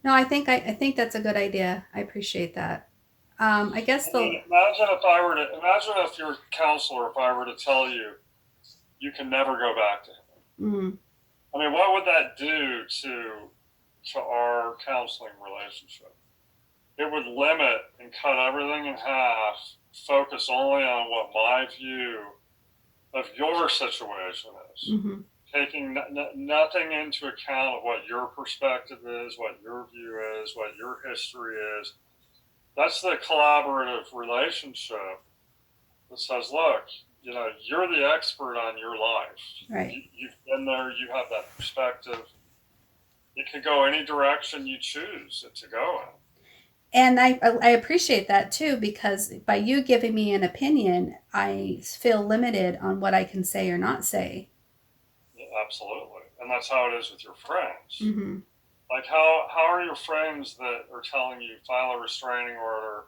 Speaker 1: No, I think that's a good idea. I appreciate that. I guess
Speaker 3: imagine if your counselor, if I were to tell you, you can never go back to him.
Speaker 1: Mm-hmm.
Speaker 3: I mean, what would that do to our counseling relationship? It would limit and cut everything in half, focus only on what my view of your situation is, taking nothing into account of what your perspective is, what your view is, what your history is. That's the collaborative relationship that says, look, you know, you're the expert on your life.
Speaker 1: Right.
Speaker 3: You've been there. You have that perspective. it can go any direction you choose it to go in.
Speaker 1: And I appreciate that too, because by you giving me an opinion, I feel limited on what I can say or not say.
Speaker 3: Yeah, absolutely. And that's how it is with your friends.
Speaker 1: Mm-hmm.
Speaker 3: Like, how are your friends that are telling you file a restraining order,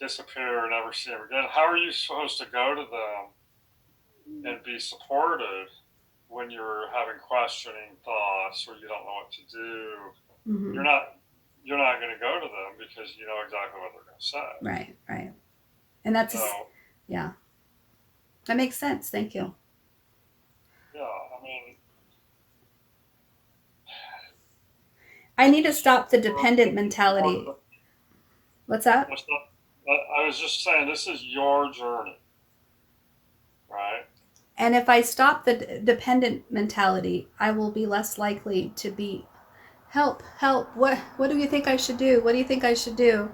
Speaker 3: disappear, never see them again? How are you supposed to go to them and be supported when you're having questioning thoughts or you don't know what to do?
Speaker 1: Mm-hmm.
Speaker 3: You're not going to go to them because you know exactly what they're going to say.
Speaker 1: Right, right. And that's,
Speaker 3: So,
Speaker 1: yeah, that makes sense. Thank you.
Speaker 3: yeah, I mean,
Speaker 1: I need to stop the dependent mentality. What's that?
Speaker 3: I was just saying, this is your journey, right?
Speaker 1: And if I stop the dependent mentality, I will be less likely to be help, help. What do you think I should do? What do you think I should do?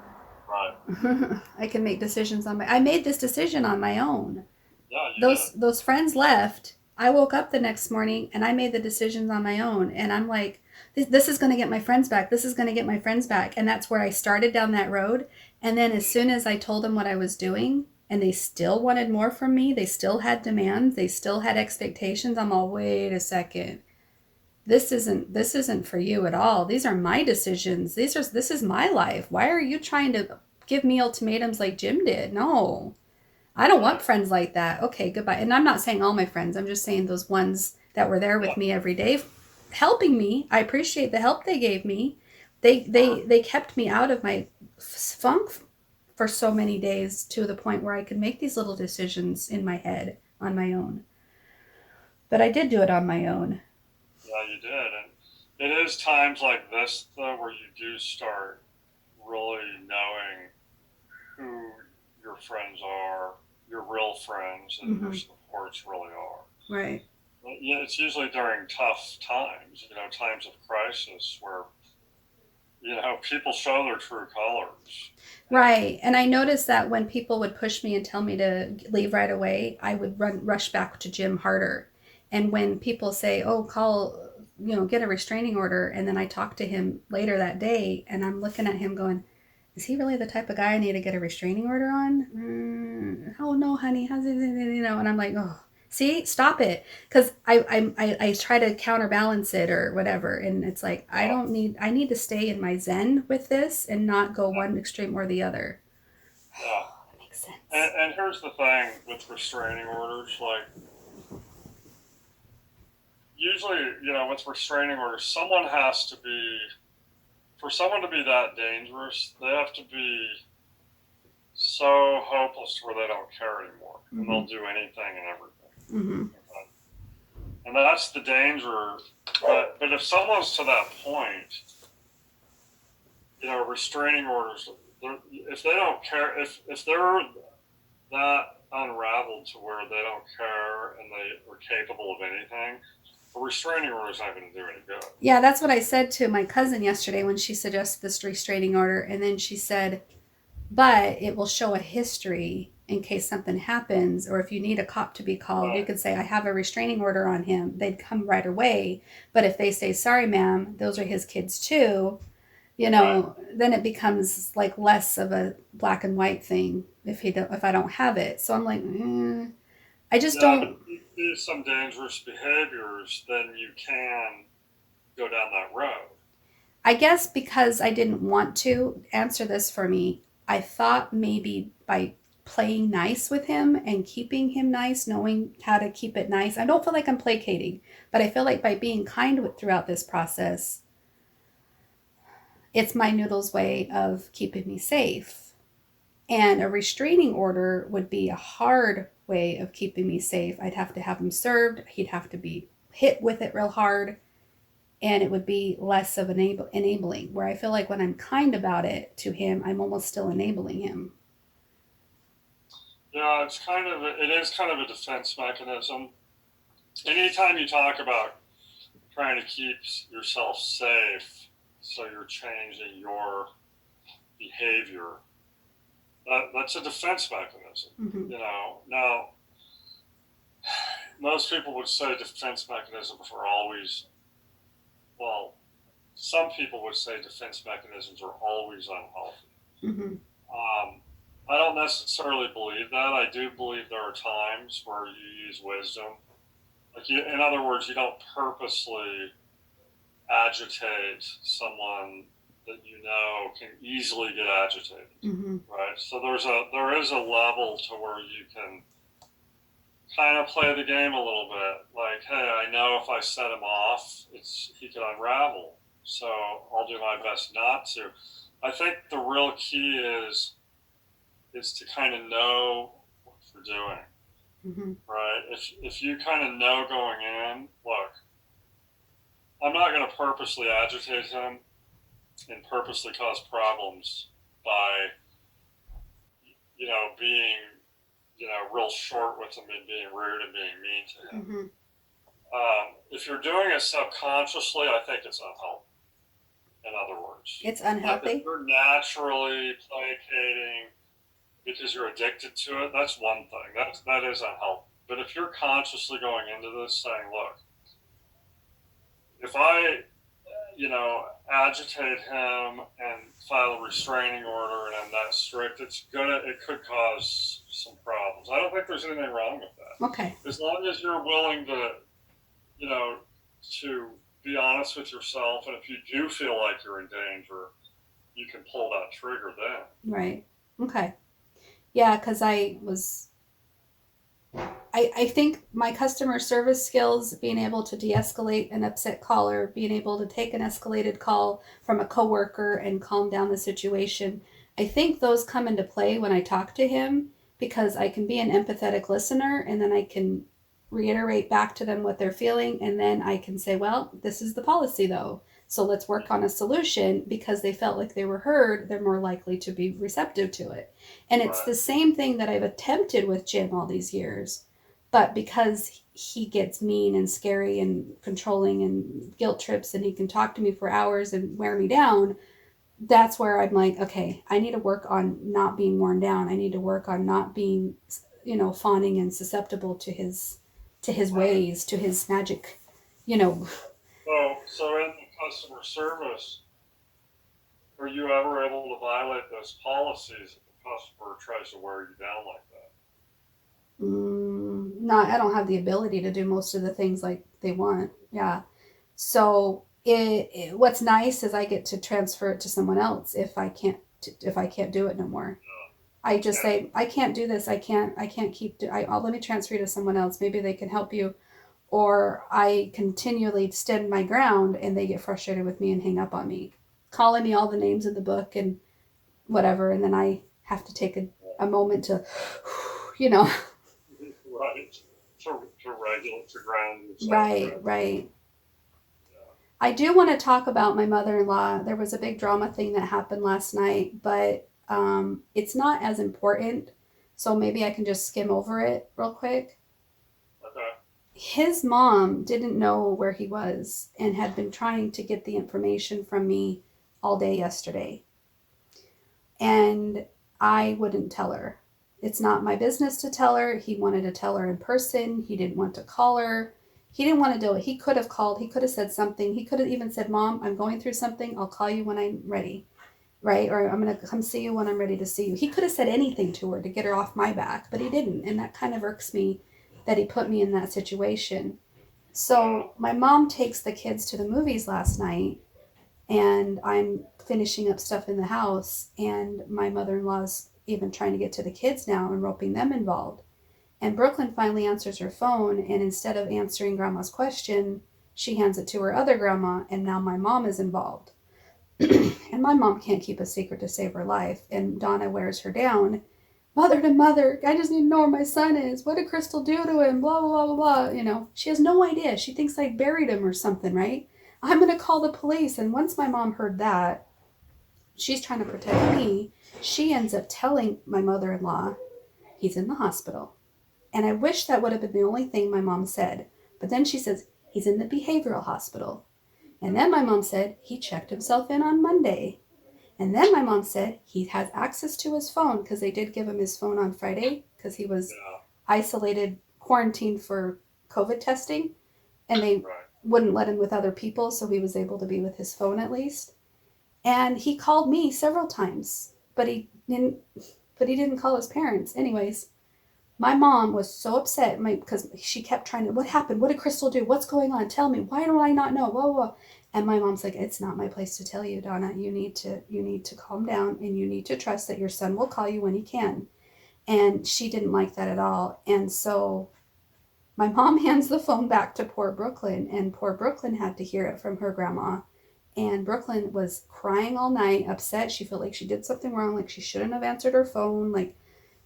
Speaker 3: Right.
Speaker 1: I can make decisions on my. I made this decision on my own.
Speaker 3: Yeah, you did.
Speaker 1: Those friends left. I woke up the next morning and I made the decisions on my own. And I'm like, this is going to get my friends back. This is going to get my friends back. And that's where I started down that road. And then as soon as I told them what I was doing, and they still wanted more from me, they still had demands, they still had expectations. I'm all, wait a second. This isn't for you at all. These are my decisions. This is my life. Why are you trying to give me ultimatums like Jim did? No. I don't want friends like that. Okay, goodbye. And I'm not saying all my friends. I'm just saying those ones that were there with me every day, helping me. I appreciate the help they gave me. They kept me out of my funk for so many days to the point where I could make these little decisions in my head on my own. But I did do it on my own.
Speaker 3: Yeah, you did. And it is times like this, though, where you do start really knowing who your friends are, your real friends, and your supports really are.
Speaker 1: Right.
Speaker 3: Yeah, it's usually during tough times, times of crisis where, people show their true colors.
Speaker 1: Right. And I noticed that when people would push me and tell me to leave right away, I would rush back to Jim harder. And when people say, oh, call, get a restraining order, and then I talk to him later that day and I'm looking at him going, is he really the type of guy I need to get a restraining order on? Oh, no, honey. How's it, and I'm like, oh, see, stop it. Because I try to counterbalance it or whatever. And it's like, I need to stay in my zen with this and not go one extreme or the other.
Speaker 3: Yeah.
Speaker 1: That makes sense.
Speaker 3: And here's the thing with restraining orders, like, usually, with restraining orders, for someone to be that dangerous, they have to be so hopeless where they don't care anymore. And they'll do anything and everything. And that's the danger. But if someone's to that point, restraining orders, if they don't care, if they're that unraveled to where they don't care and they are capable of anything, a restraining order is not going to do any good.
Speaker 1: Yeah, that's what I said to my cousin yesterday when she suggested this restraining order. And then she said, but it will show a history in case something happens, or if you need a cop to be called, you could say, I have a restraining order on him. They'd come right away. But if they say, sorry, ma'am, those are his kids too, then it becomes like less of a black and white thing if I don't have it. So I'm like, I just don't.
Speaker 3: But if you do some dangerous behaviors, then you can go down that road.
Speaker 1: I guess because I didn't want to answer this for me, I thought maybe by playing nice with him and keeping him nice, knowing how to keep it nice. I don't feel like I'm placating, but I feel like by being kind throughout this process, it's my noodle's way of keeping me safe. And a restraining order would be a hard way of keeping me safe. I'd have to have him served. He'd have to be hit with it real hard. And it would be less of enabling, where I feel like when I'm kind about it to him, I'm almost still enabling him.
Speaker 3: Yeah, it is kind of a defense mechanism. Anytime you talk about trying to keep yourself safe, so you're changing your behavior, that's a defense mechanism. Now, most people would say defense mechanisms are always, well, some people would say defense mechanisms are always unhealthy.
Speaker 1: Mm-hmm.
Speaker 3: I don't necessarily believe that. I do believe there are times where you use wisdom. In other words, you don't purposely agitate someone that you know can easily get agitated,
Speaker 1: Mm-hmm.
Speaker 3: right? So there is a level to where you can kind of play the game a little bit. Like, hey, I know if I set him off, he could unravel. So I'll do my best not to. I think the real key is to kind of know what you're doing,
Speaker 1: Mm-hmm.
Speaker 3: right? If you kind of know going in, look, I'm not going to purposely agitate him and purposely cause problems by, being, real short with him and being rude and being mean to him.
Speaker 1: Mm-hmm.
Speaker 3: If you're doing it subconsciously, I think it's unhealthy. In other words,
Speaker 1: It's
Speaker 3: like
Speaker 1: unhealthy.
Speaker 3: if you're naturally placating because you're addicted to it, that's one thing. That is unhealthy. But if you're consciously going into this saying, look, if I, agitate him and file a restraining order and I'm that strict, it could cause some problems. I don't think there's anything wrong with that.
Speaker 1: Okay.
Speaker 3: As long as you're willing to, to be honest with yourself, and if you do feel like you're in danger, you can pull that trigger then.
Speaker 1: Right. Okay. Yeah, because I think my customer service skills, being able to de-escalate an upset caller, being able to take an escalated call from a coworker and calm down the situation, I think those come into play when I talk to him, because I can be an empathetic listener and then I can reiterate back to them what they're feeling, and then I can say, well, this is the policy though. So let's work on a solution, because they felt like they were heard, they're more likely to be receptive to it. And it's the same thing that I've attempted with Jim all these years. But because he gets mean and scary and controlling and guilt trips, and he can talk to me for hours and wear me down, that's where I'm like, okay, I need to work on not being worn down. I need to work on not being, fawning and susceptible to his ways, to his magic,
Speaker 3: So in the customer service, are you ever able to violate those policies if the customer tries to wear you down like that?
Speaker 1: Not, I don't have the ability to do most of the things like they want. Yeah. So what's nice is I get to transfer it to someone else if I can't do it no more. I just say, I can't do this. I can't keep let me transfer you to someone else. Maybe they can help you. Or I continually stand my ground and they get frustrated with me and hang up on me, calling me all the names in the book and whatever. And then I have to take a moment to,
Speaker 3: Right. To regulate, to ground yourself.
Speaker 1: Right. I do want to talk about my mother-in-law. There was a big drama thing that happened last night, but it's not as important. So maybe I can just skim over it real quick.
Speaker 3: Okay.
Speaker 1: His mom didn't know where he was and had been trying to get the information from me all day yesterday. And I wouldn't tell her. It's not my business to tell her. He wanted to tell her in person. He didn't want to call her. He didn't want to do it. He could have called. He could have said something. He could have even said, Mom, I'm going through something. I'll call you when I'm ready. Right? Or I'm going to come see you when I'm ready to see you. He could have said anything to her to get her off my back, but he didn't. And that kind of irks me that he put me in that situation. So my mom takes the kids to the movies last night, and I'm finishing up stuff in the house, and my mother-in-law's even trying to get to the kids now and roping them involved. And Brooklyn finally answers her phone, and instead of answering Grandma's question, she hands it to her other grandma, and now my mom is involved. And my mom can't keep a secret to save her life, and Donna wears her down. Mother to mother, I just need to know where my son is. What did Crystal do to him? Blah, blah, blah, blah, blah. She has no idea. She thinks I buried him or something, right? I'm going to call the police. And once my mom heard that, she's trying to protect me. She ends up telling my mother-in-law he's in the hospital. And I wish that would have been the only thing my mom said. But then she says, he's in the behavioral hospital. And then my mom said, he checked himself in on Monday. And then my mom said he has access to his phone, because they did give him his phone on Friday because he was isolated, quarantined for COVID testing. And wouldn't let him with other people, so he was able to be with his phone at least. And he called me several times, but he didn't call his parents. Anyways, my mom was so upset because she kept trying to, what happened? What did Crystal do? What's going on? Tell me. Why do I not know? Whoa, whoa. And my mom's like, it's not my place to tell you, Donna. You need to calm down, and you need to trust that your son will call you when he can. And she didn't like that at all. And so my mom hands the phone back to poor Brooklyn, and poor Brooklyn had to hear it from her grandma. And Brooklyn was crying all night, upset. She felt like she did something wrong, like she shouldn't have answered her phone, like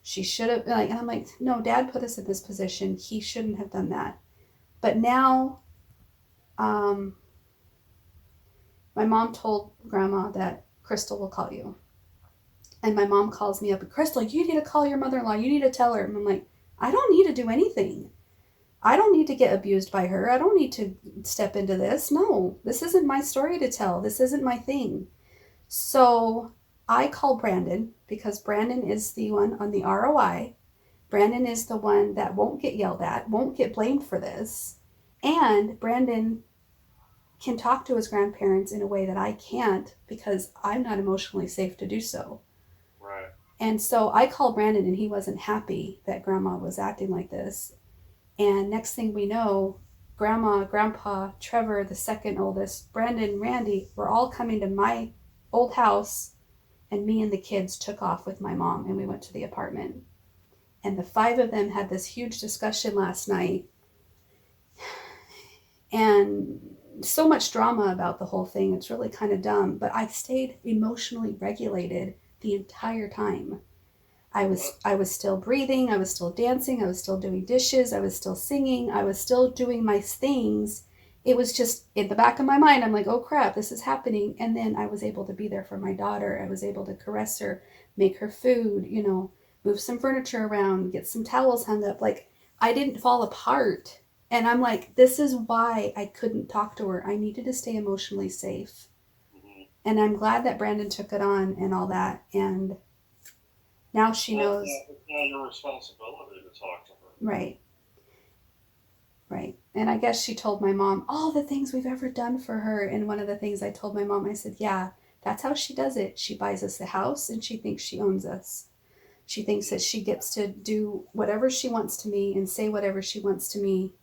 Speaker 1: she should have, like, and I'm like, no, Dad put us in this position. He shouldn't have done that. But now, my mom told Grandma that Crystal will call you. And my mom calls me up, Crystal, you need to call your mother-in-law. You need to tell her. And I'm like, I don't need to do anything. I don't need to get abused by her. I don't need to step into this. No, this isn't my story to tell. This isn't my thing. So I call Brandon because Brandon is the one on the ROI. Brandon is the one that won't get yelled at, won't get blamed for this. And Brandon can talk to his grandparents in a way that I can't because I'm not emotionally safe to do so.
Speaker 3: Right.
Speaker 1: And so I called Brandon, and he wasn't happy that Grandma was acting like this. And next thing we know, Grandma, Grandpa, Trevor, the second oldest, Brandon, Randy, were all coming to my old house, and me and the kids took off with my mom, and we went to the apartment. And the 5 of them had this huge discussion last night, and so much drama about the whole thing. It's really kind of dumb, but I stayed emotionally regulated the entire time. I was still breathing, I was still dancing, I was still doing dishes, I was still singing, I was still doing my things. It was just in the back of my mind, I'm like, oh crap, this is happening. And then I was able to be there for my daughter. I was able to caress her, make her food, move some furniture around, get some towels hung up. Like, I didn't fall apart. And I'm like, this is why I couldn't talk to her. I needed to stay emotionally safe.
Speaker 3: Mm-hmm.
Speaker 1: And I'm glad that Brandon took it on and all that. And now she knows.
Speaker 3: It's not your responsibility to talk to her.
Speaker 1: Right. Right. And I guess she told my mom all the things we've ever done for her. And one of the things I told my mom, I said, yeah, that's how she does it. She buys us a house, and she thinks she owns us. She thinks that she gets to do whatever she wants to me and say whatever she wants to me.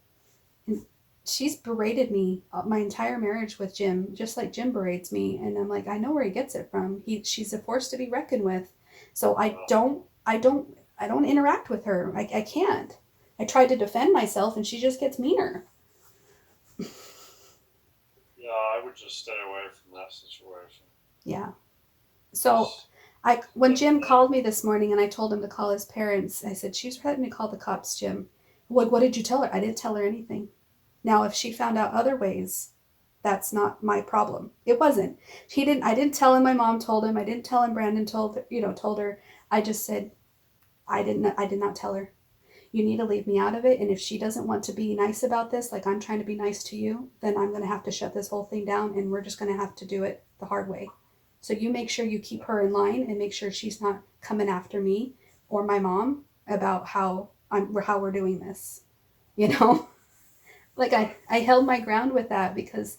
Speaker 1: And she's berated me my entire marriage with Jim, just like Jim berates me. And I'm like, I know where he gets it from. She's a force to be reckoned with. So I don't interact with her. I can't. I tried to defend myself, and she just gets meaner.
Speaker 3: Yeah, I would just stay away from that situation.
Speaker 1: Yeah. So when Jim called me this morning and I told him to call his parents, I said, she's threatening to call the cops, Jim. What did you tell her? I didn't tell her anything. Now, if she found out other ways, that's not my problem. It wasn't. I didn't tell him my mom told him. I didn't tell him Brandon told her. I just said, I did not tell her. You need to leave me out of it. And if she doesn't want to be nice about this, like I'm trying to be nice to you, then I'm going to have to shut this whole thing down, and we're just going to have to do it the hard way. So you make sure you keep her in line and make sure she's not coming after me or my mom about how we're doing this. Like I held my ground with that because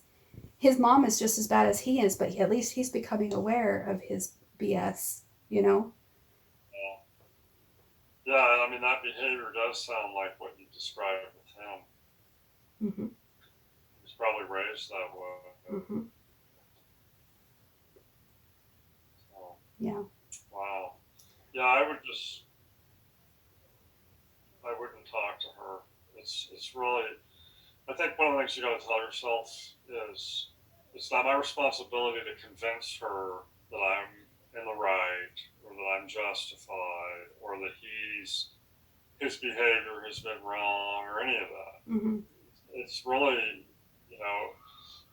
Speaker 1: his mom is just as bad as he is, but at least he's becoming aware of his BS,
Speaker 3: Yeah, I mean, that behavior does sound like what you described with him.
Speaker 1: Mm-hmm.
Speaker 3: He's probably raised that way.
Speaker 1: Mm-hmm.
Speaker 3: So,
Speaker 1: Yeah.
Speaker 3: wow. Yeah, I wouldn't talk to her. It's really, I think one of the things you got to tell yourself is it's not my responsibility to convince her that I'm in the right or that I'm justified or that his behavior has been wrong or any of that.
Speaker 1: Mm-hmm.
Speaker 3: It's really,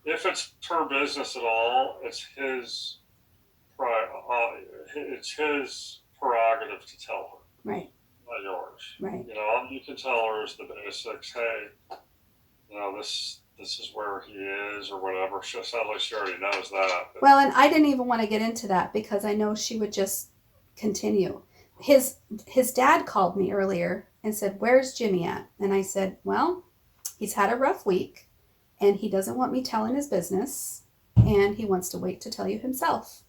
Speaker 3: if it's her business at all, it's his prerogative to tell her.
Speaker 1: Right.
Speaker 3: Not yours.
Speaker 1: Right.
Speaker 3: You can tell her as the basics, hey, this is where he is or whatever. Sadly, she already knows that. But.
Speaker 1: Well, and I didn't even want to get into that because I know she would just continue. His dad called me earlier and said, where's Jimmy at? And I said, well, he's had a rough week. and he doesn't want me telling his business, and he wants to wait to tell you himself.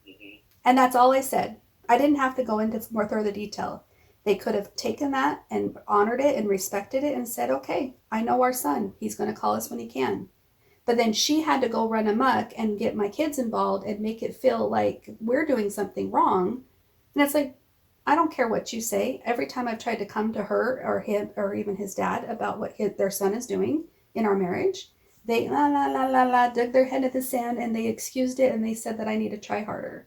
Speaker 3: Mm-hmm.
Speaker 1: And that's all I said. I didn't have to go into more further detail. They could have taken that and honored it and respected it and said, okay, I know our son. He's going to call us when he can. But then she had to go run amok and get my kids involved and make it feel like we're doing something wrong. And it's like, I don't care what you say. Every time I've tried to come to her or him or even his dad about what their son is doing in our marriage, they dug their head in the sand and they excused it and they said that I need to try harder.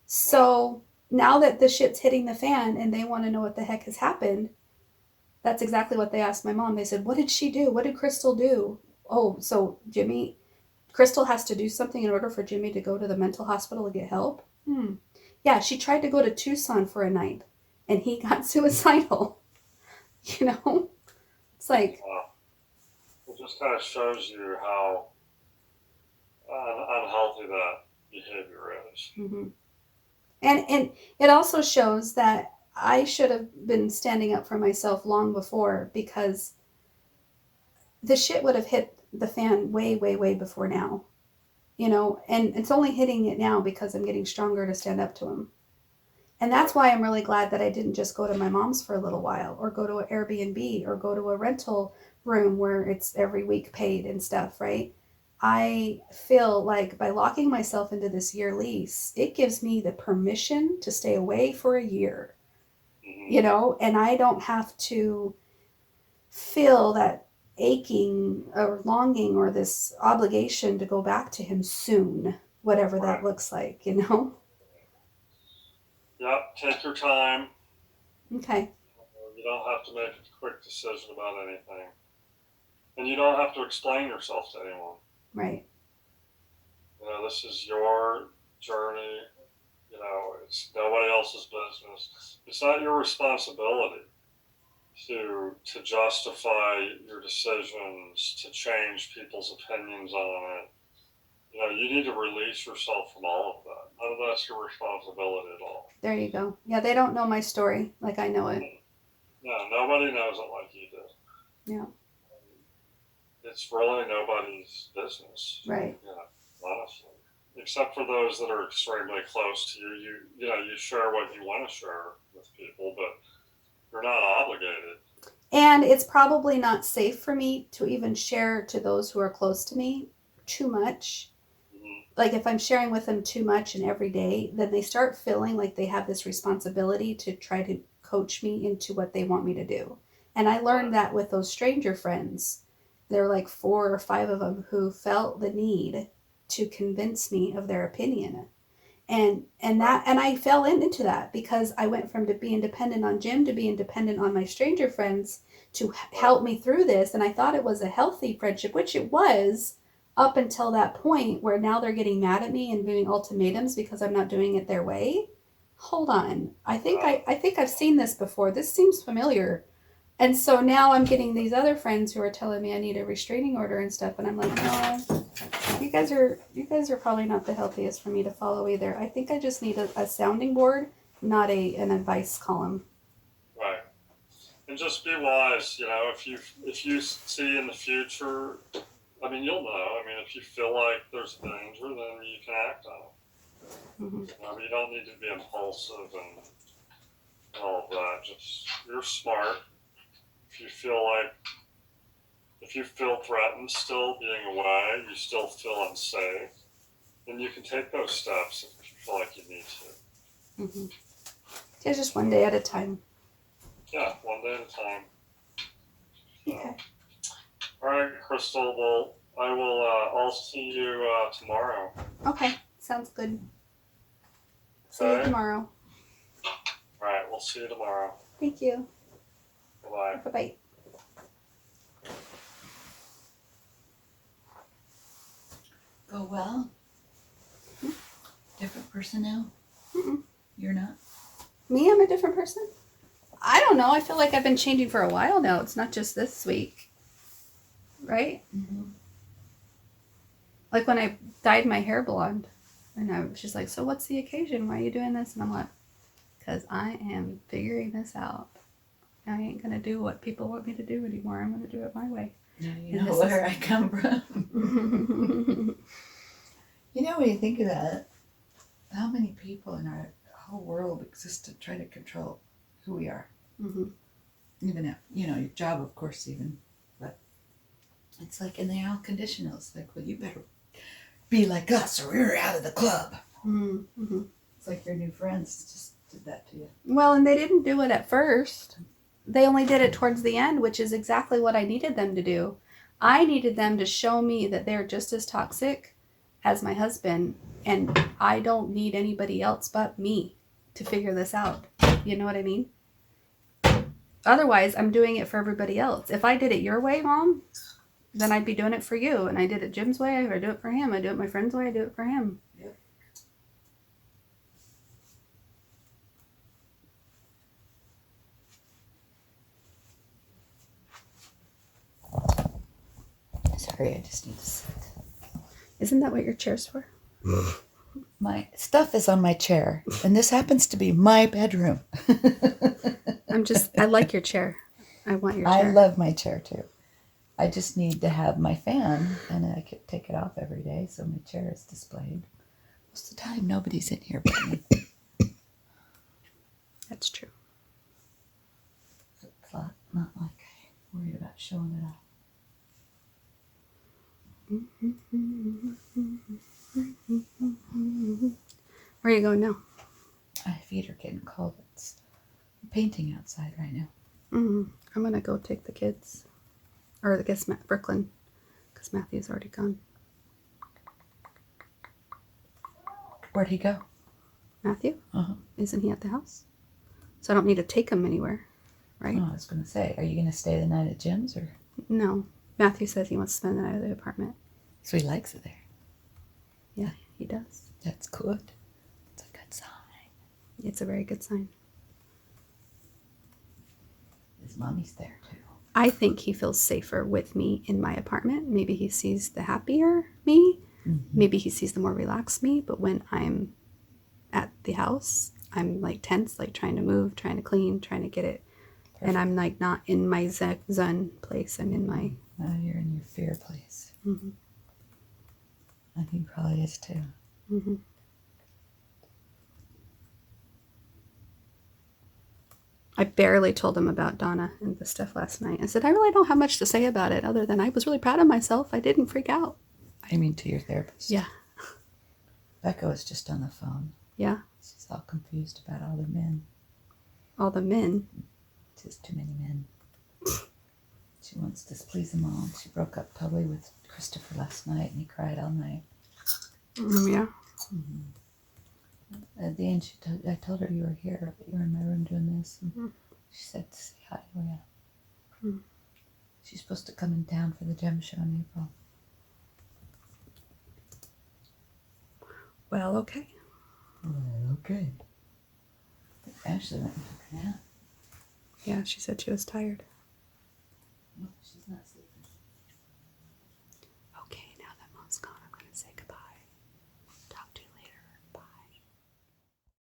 Speaker 1: So now that the shit's hitting the fan and they want to know what the heck has happened, that's exactly what they asked my mom. They said, what did she do? What did Crystal do? Oh, so Crystal has to do something in order for Jimmy to go to the mental hospital to get help? Yeah, she tried to go to Tucson for a night and he got suicidal. You know? It's like,
Speaker 3: it just kind of shows you how unhealthy that behavior is.
Speaker 1: mm-hmm. And it also shows that I should have been standing up for myself long before, because the shit would have hit the fan way, way, way before now. You know, and it's only hitting it now because I'm getting stronger to stand up to him. And that's why I'm really glad that I didn't just go to my mom's for a little while or go to an Airbnb or go to a rental room where it's every week paid and stuff, right? I feel like by locking myself into this year lease, it gives me the permission to stay away for a year,
Speaker 3: Mm-hmm.
Speaker 1: you know, and I don't have to feel that aching or longing or this obligation to go back to him soon, whatever that looks like, you know?
Speaker 3: Yep, take your time.
Speaker 1: Okay.
Speaker 3: You don't have to make a quick decision about anything. And you don't have to explain yourself to anyone.
Speaker 1: Right.
Speaker 3: You know, this is your journey. You know, it's nobody else's business. It's not your responsibility to justify your decisions, to change people's opinions on it. You know, you need to release yourself from all of that. None of that's your responsibility at all.
Speaker 1: There you go. Yeah, they don't know my story like I know it.
Speaker 3: No, nobody knows it like you do.
Speaker 1: Yeah.
Speaker 3: It's really nobody's business.
Speaker 1: Right.
Speaker 3: Yeah, honestly. Except for those that are extremely close to you. You know, you share what you want to share with people, but you're not obligated.
Speaker 1: And it's probably not safe for me to even share to those who are close to me too much.
Speaker 3: Mm-hmm.
Speaker 1: Like if I'm sharing with them too much and every day, then they start feeling like they have this responsibility to try to coach me into what they want me to do. And I learned that with those stranger friends. There were like 4 or 5 of them who felt the need to convince me of their opinion. And I fell into that because I went from being dependent on Jim to being dependent on my stranger friends to help me through this. And I thought it was a healthy friendship, which it was up until that point where now they're getting mad at me and doing ultimatums because I'm not doing it their way. Hold on. I think I've seen this before. This seems familiar. And so now I'm getting these other friends who are telling me I need a restraining order and stuff, and I'm like, no, you guys are probably not the healthiest for me to follow either. I think I just need a sounding board, not an advice column.
Speaker 3: Right. And just be wise. You know, if you see in the future, I mean, you'll know. I mean, if you feel like there's danger, then you can act on it.
Speaker 1: Mm-hmm.
Speaker 3: You know, you don't need to be impulsive and all of that. Just you're smart. If you feel threatened still being away, you still feel unsafe, then you can take those steps if you feel like you need to.
Speaker 1: Mm-hmm. It's just one day at a time.
Speaker 3: Yeah, one day at a time. So.
Speaker 1: Okay.
Speaker 3: All right, Crystal. Well, I'll see you tomorrow.
Speaker 1: Okay, sounds good. See you tomorrow.
Speaker 3: All right, we'll see you tomorrow.
Speaker 1: Thank you.
Speaker 3: Bye-bye.
Speaker 1: Bye-bye.
Speaker 5: Go well? Different person now?
Speaker 1: Mm-mm.
Speaker 5: You're not?
Speaker 1: Me, I'm a different person? I don't know. I feel like I've been changing for a while now. It's not just this week. Right?
Speaker 5: Mm-hmm.
Speaker 1: Like when I dyed my hair blonde. And she's like, so what's the occasion? Why are you doing this? And I'm like, because I am figuring this out. I ain't gonna do what people want me to do anymore. I'm gonna do it my way.
Speaker 5: Now you
Speaker 1: And
Speaker 5: know
Speaker 1: this
Speaker 5: where I come from. You know, when you think about it, how many people in our whole world exist to try to control who we are?
Speaker 1: Mm-hmm.
Speaker 5: Even if, you know, your job, of course, even. But it's like, and they're all conditional. It's like, well, you better be like us or we're out of the club.
Speaker 1: Mm-hmm.
Speaker 5: It's like your new friends just did that to you.
Speaker 1: Well, and they didn't do it at first. They only did it towards the end, which is exactly what I needed them to do. I needed them to show me that they're just as toxic as my husband, and I don't need anybody else but me to figure this out. You know what I mean? Otherwise, I'm doing it for everybody else. If I did it your way, Mom, then I'd be doing it for you. And I did it Jim's way, or I do it for him. I do it my friend's way, I do it for him.
Speaker 5: Yep. Sorry, I just need to sit.
Speaker 1: Isn't that what your chair's for?
Speaker 5: My stuff is on my chair, and this happens to be my bedroom.
Speaker 1: I like your chair. I want your
Speaker 5: I
Speaker 1: chair.
Speaker 5: love my chair too. I just need to have my fan, and I could take it off every day, so my chair is displayed. Most of the time, nobody's in here but me.
Speaker 1: That's true.
Speaker 5: It's not like I'm worried about showing it off.
Speaker 1: Where are you going now?
Speaker 5: My feet are getting cold. It's painting outside right now.
Speaker 1: I'm gonna go take the kids, or I guess Brooklyn, because Matthew's already gone.
Speaker 5: Where'd he go?
Speaker 1: Matthew?
Speaker 5: Uh-huh.
Speaker 1: Isn't he at the house? So I don't need to take him anywhere, right?
Speaker 5: Oh, I was going to say, are you going to stay the night at Jim's, or?
Speaker 1: No. Matthew says he wants to spend the night at the apartment.
Speaker 5: So he likes it there.
Speaker 1: Yeah, he does.
Speaker 5: That's good. It's a good sign.
Speaker 1: It's a very good sign.
Speaker 5: His mommy's there too.
Speaker 1: I think he feels safer with me in my apartment. Maybe he sees the happier me.
Speaker 5: Mm-hmm.
Speaker 1: Maybe he sees the more relaxed me. But when I'm at the house, I'm like tense, like trying to move, trying to clean, trying to get it. Perfect. And I'm like not in my zen place. I'm in my...
Speaker 5: You're in your fear place.
Speaker 1: Mm-hmm.
Speaker 5: I think probably is too.
Speaker 1: Mm-hmm. I barely told him about Donna and the stuff last night. I said, I really don't have much to say about it other than I was really proud of myself. I didn't freak out.
Speaker 5: I mean to your therapist?
Speaker 1: Yeah.
Speaker 5: Becca was just on the phone.
Speaker 1: Yeah.
Speaker 5: She's all confused about all the men.
Speaker 1: All the men?
Speaker 5: Just too many men. She wants to please them all. She broke up totally with Christopher last night, and he cried all night.
Speaker 1: Yeah.
Speaker 5: Mm-hmm. At the end, I told her you were here, but you were in my room doing this. And she said to say hi. Oh, yeah. She's supposed to come in town for the gem show in April.
Speaker 1: Well, okay.
Speaker 5: Well, okay. Ashley went and took a nap.
Speaker 1: Yeah, she said she was tired.
Speaker 5: No, she's not sleeping.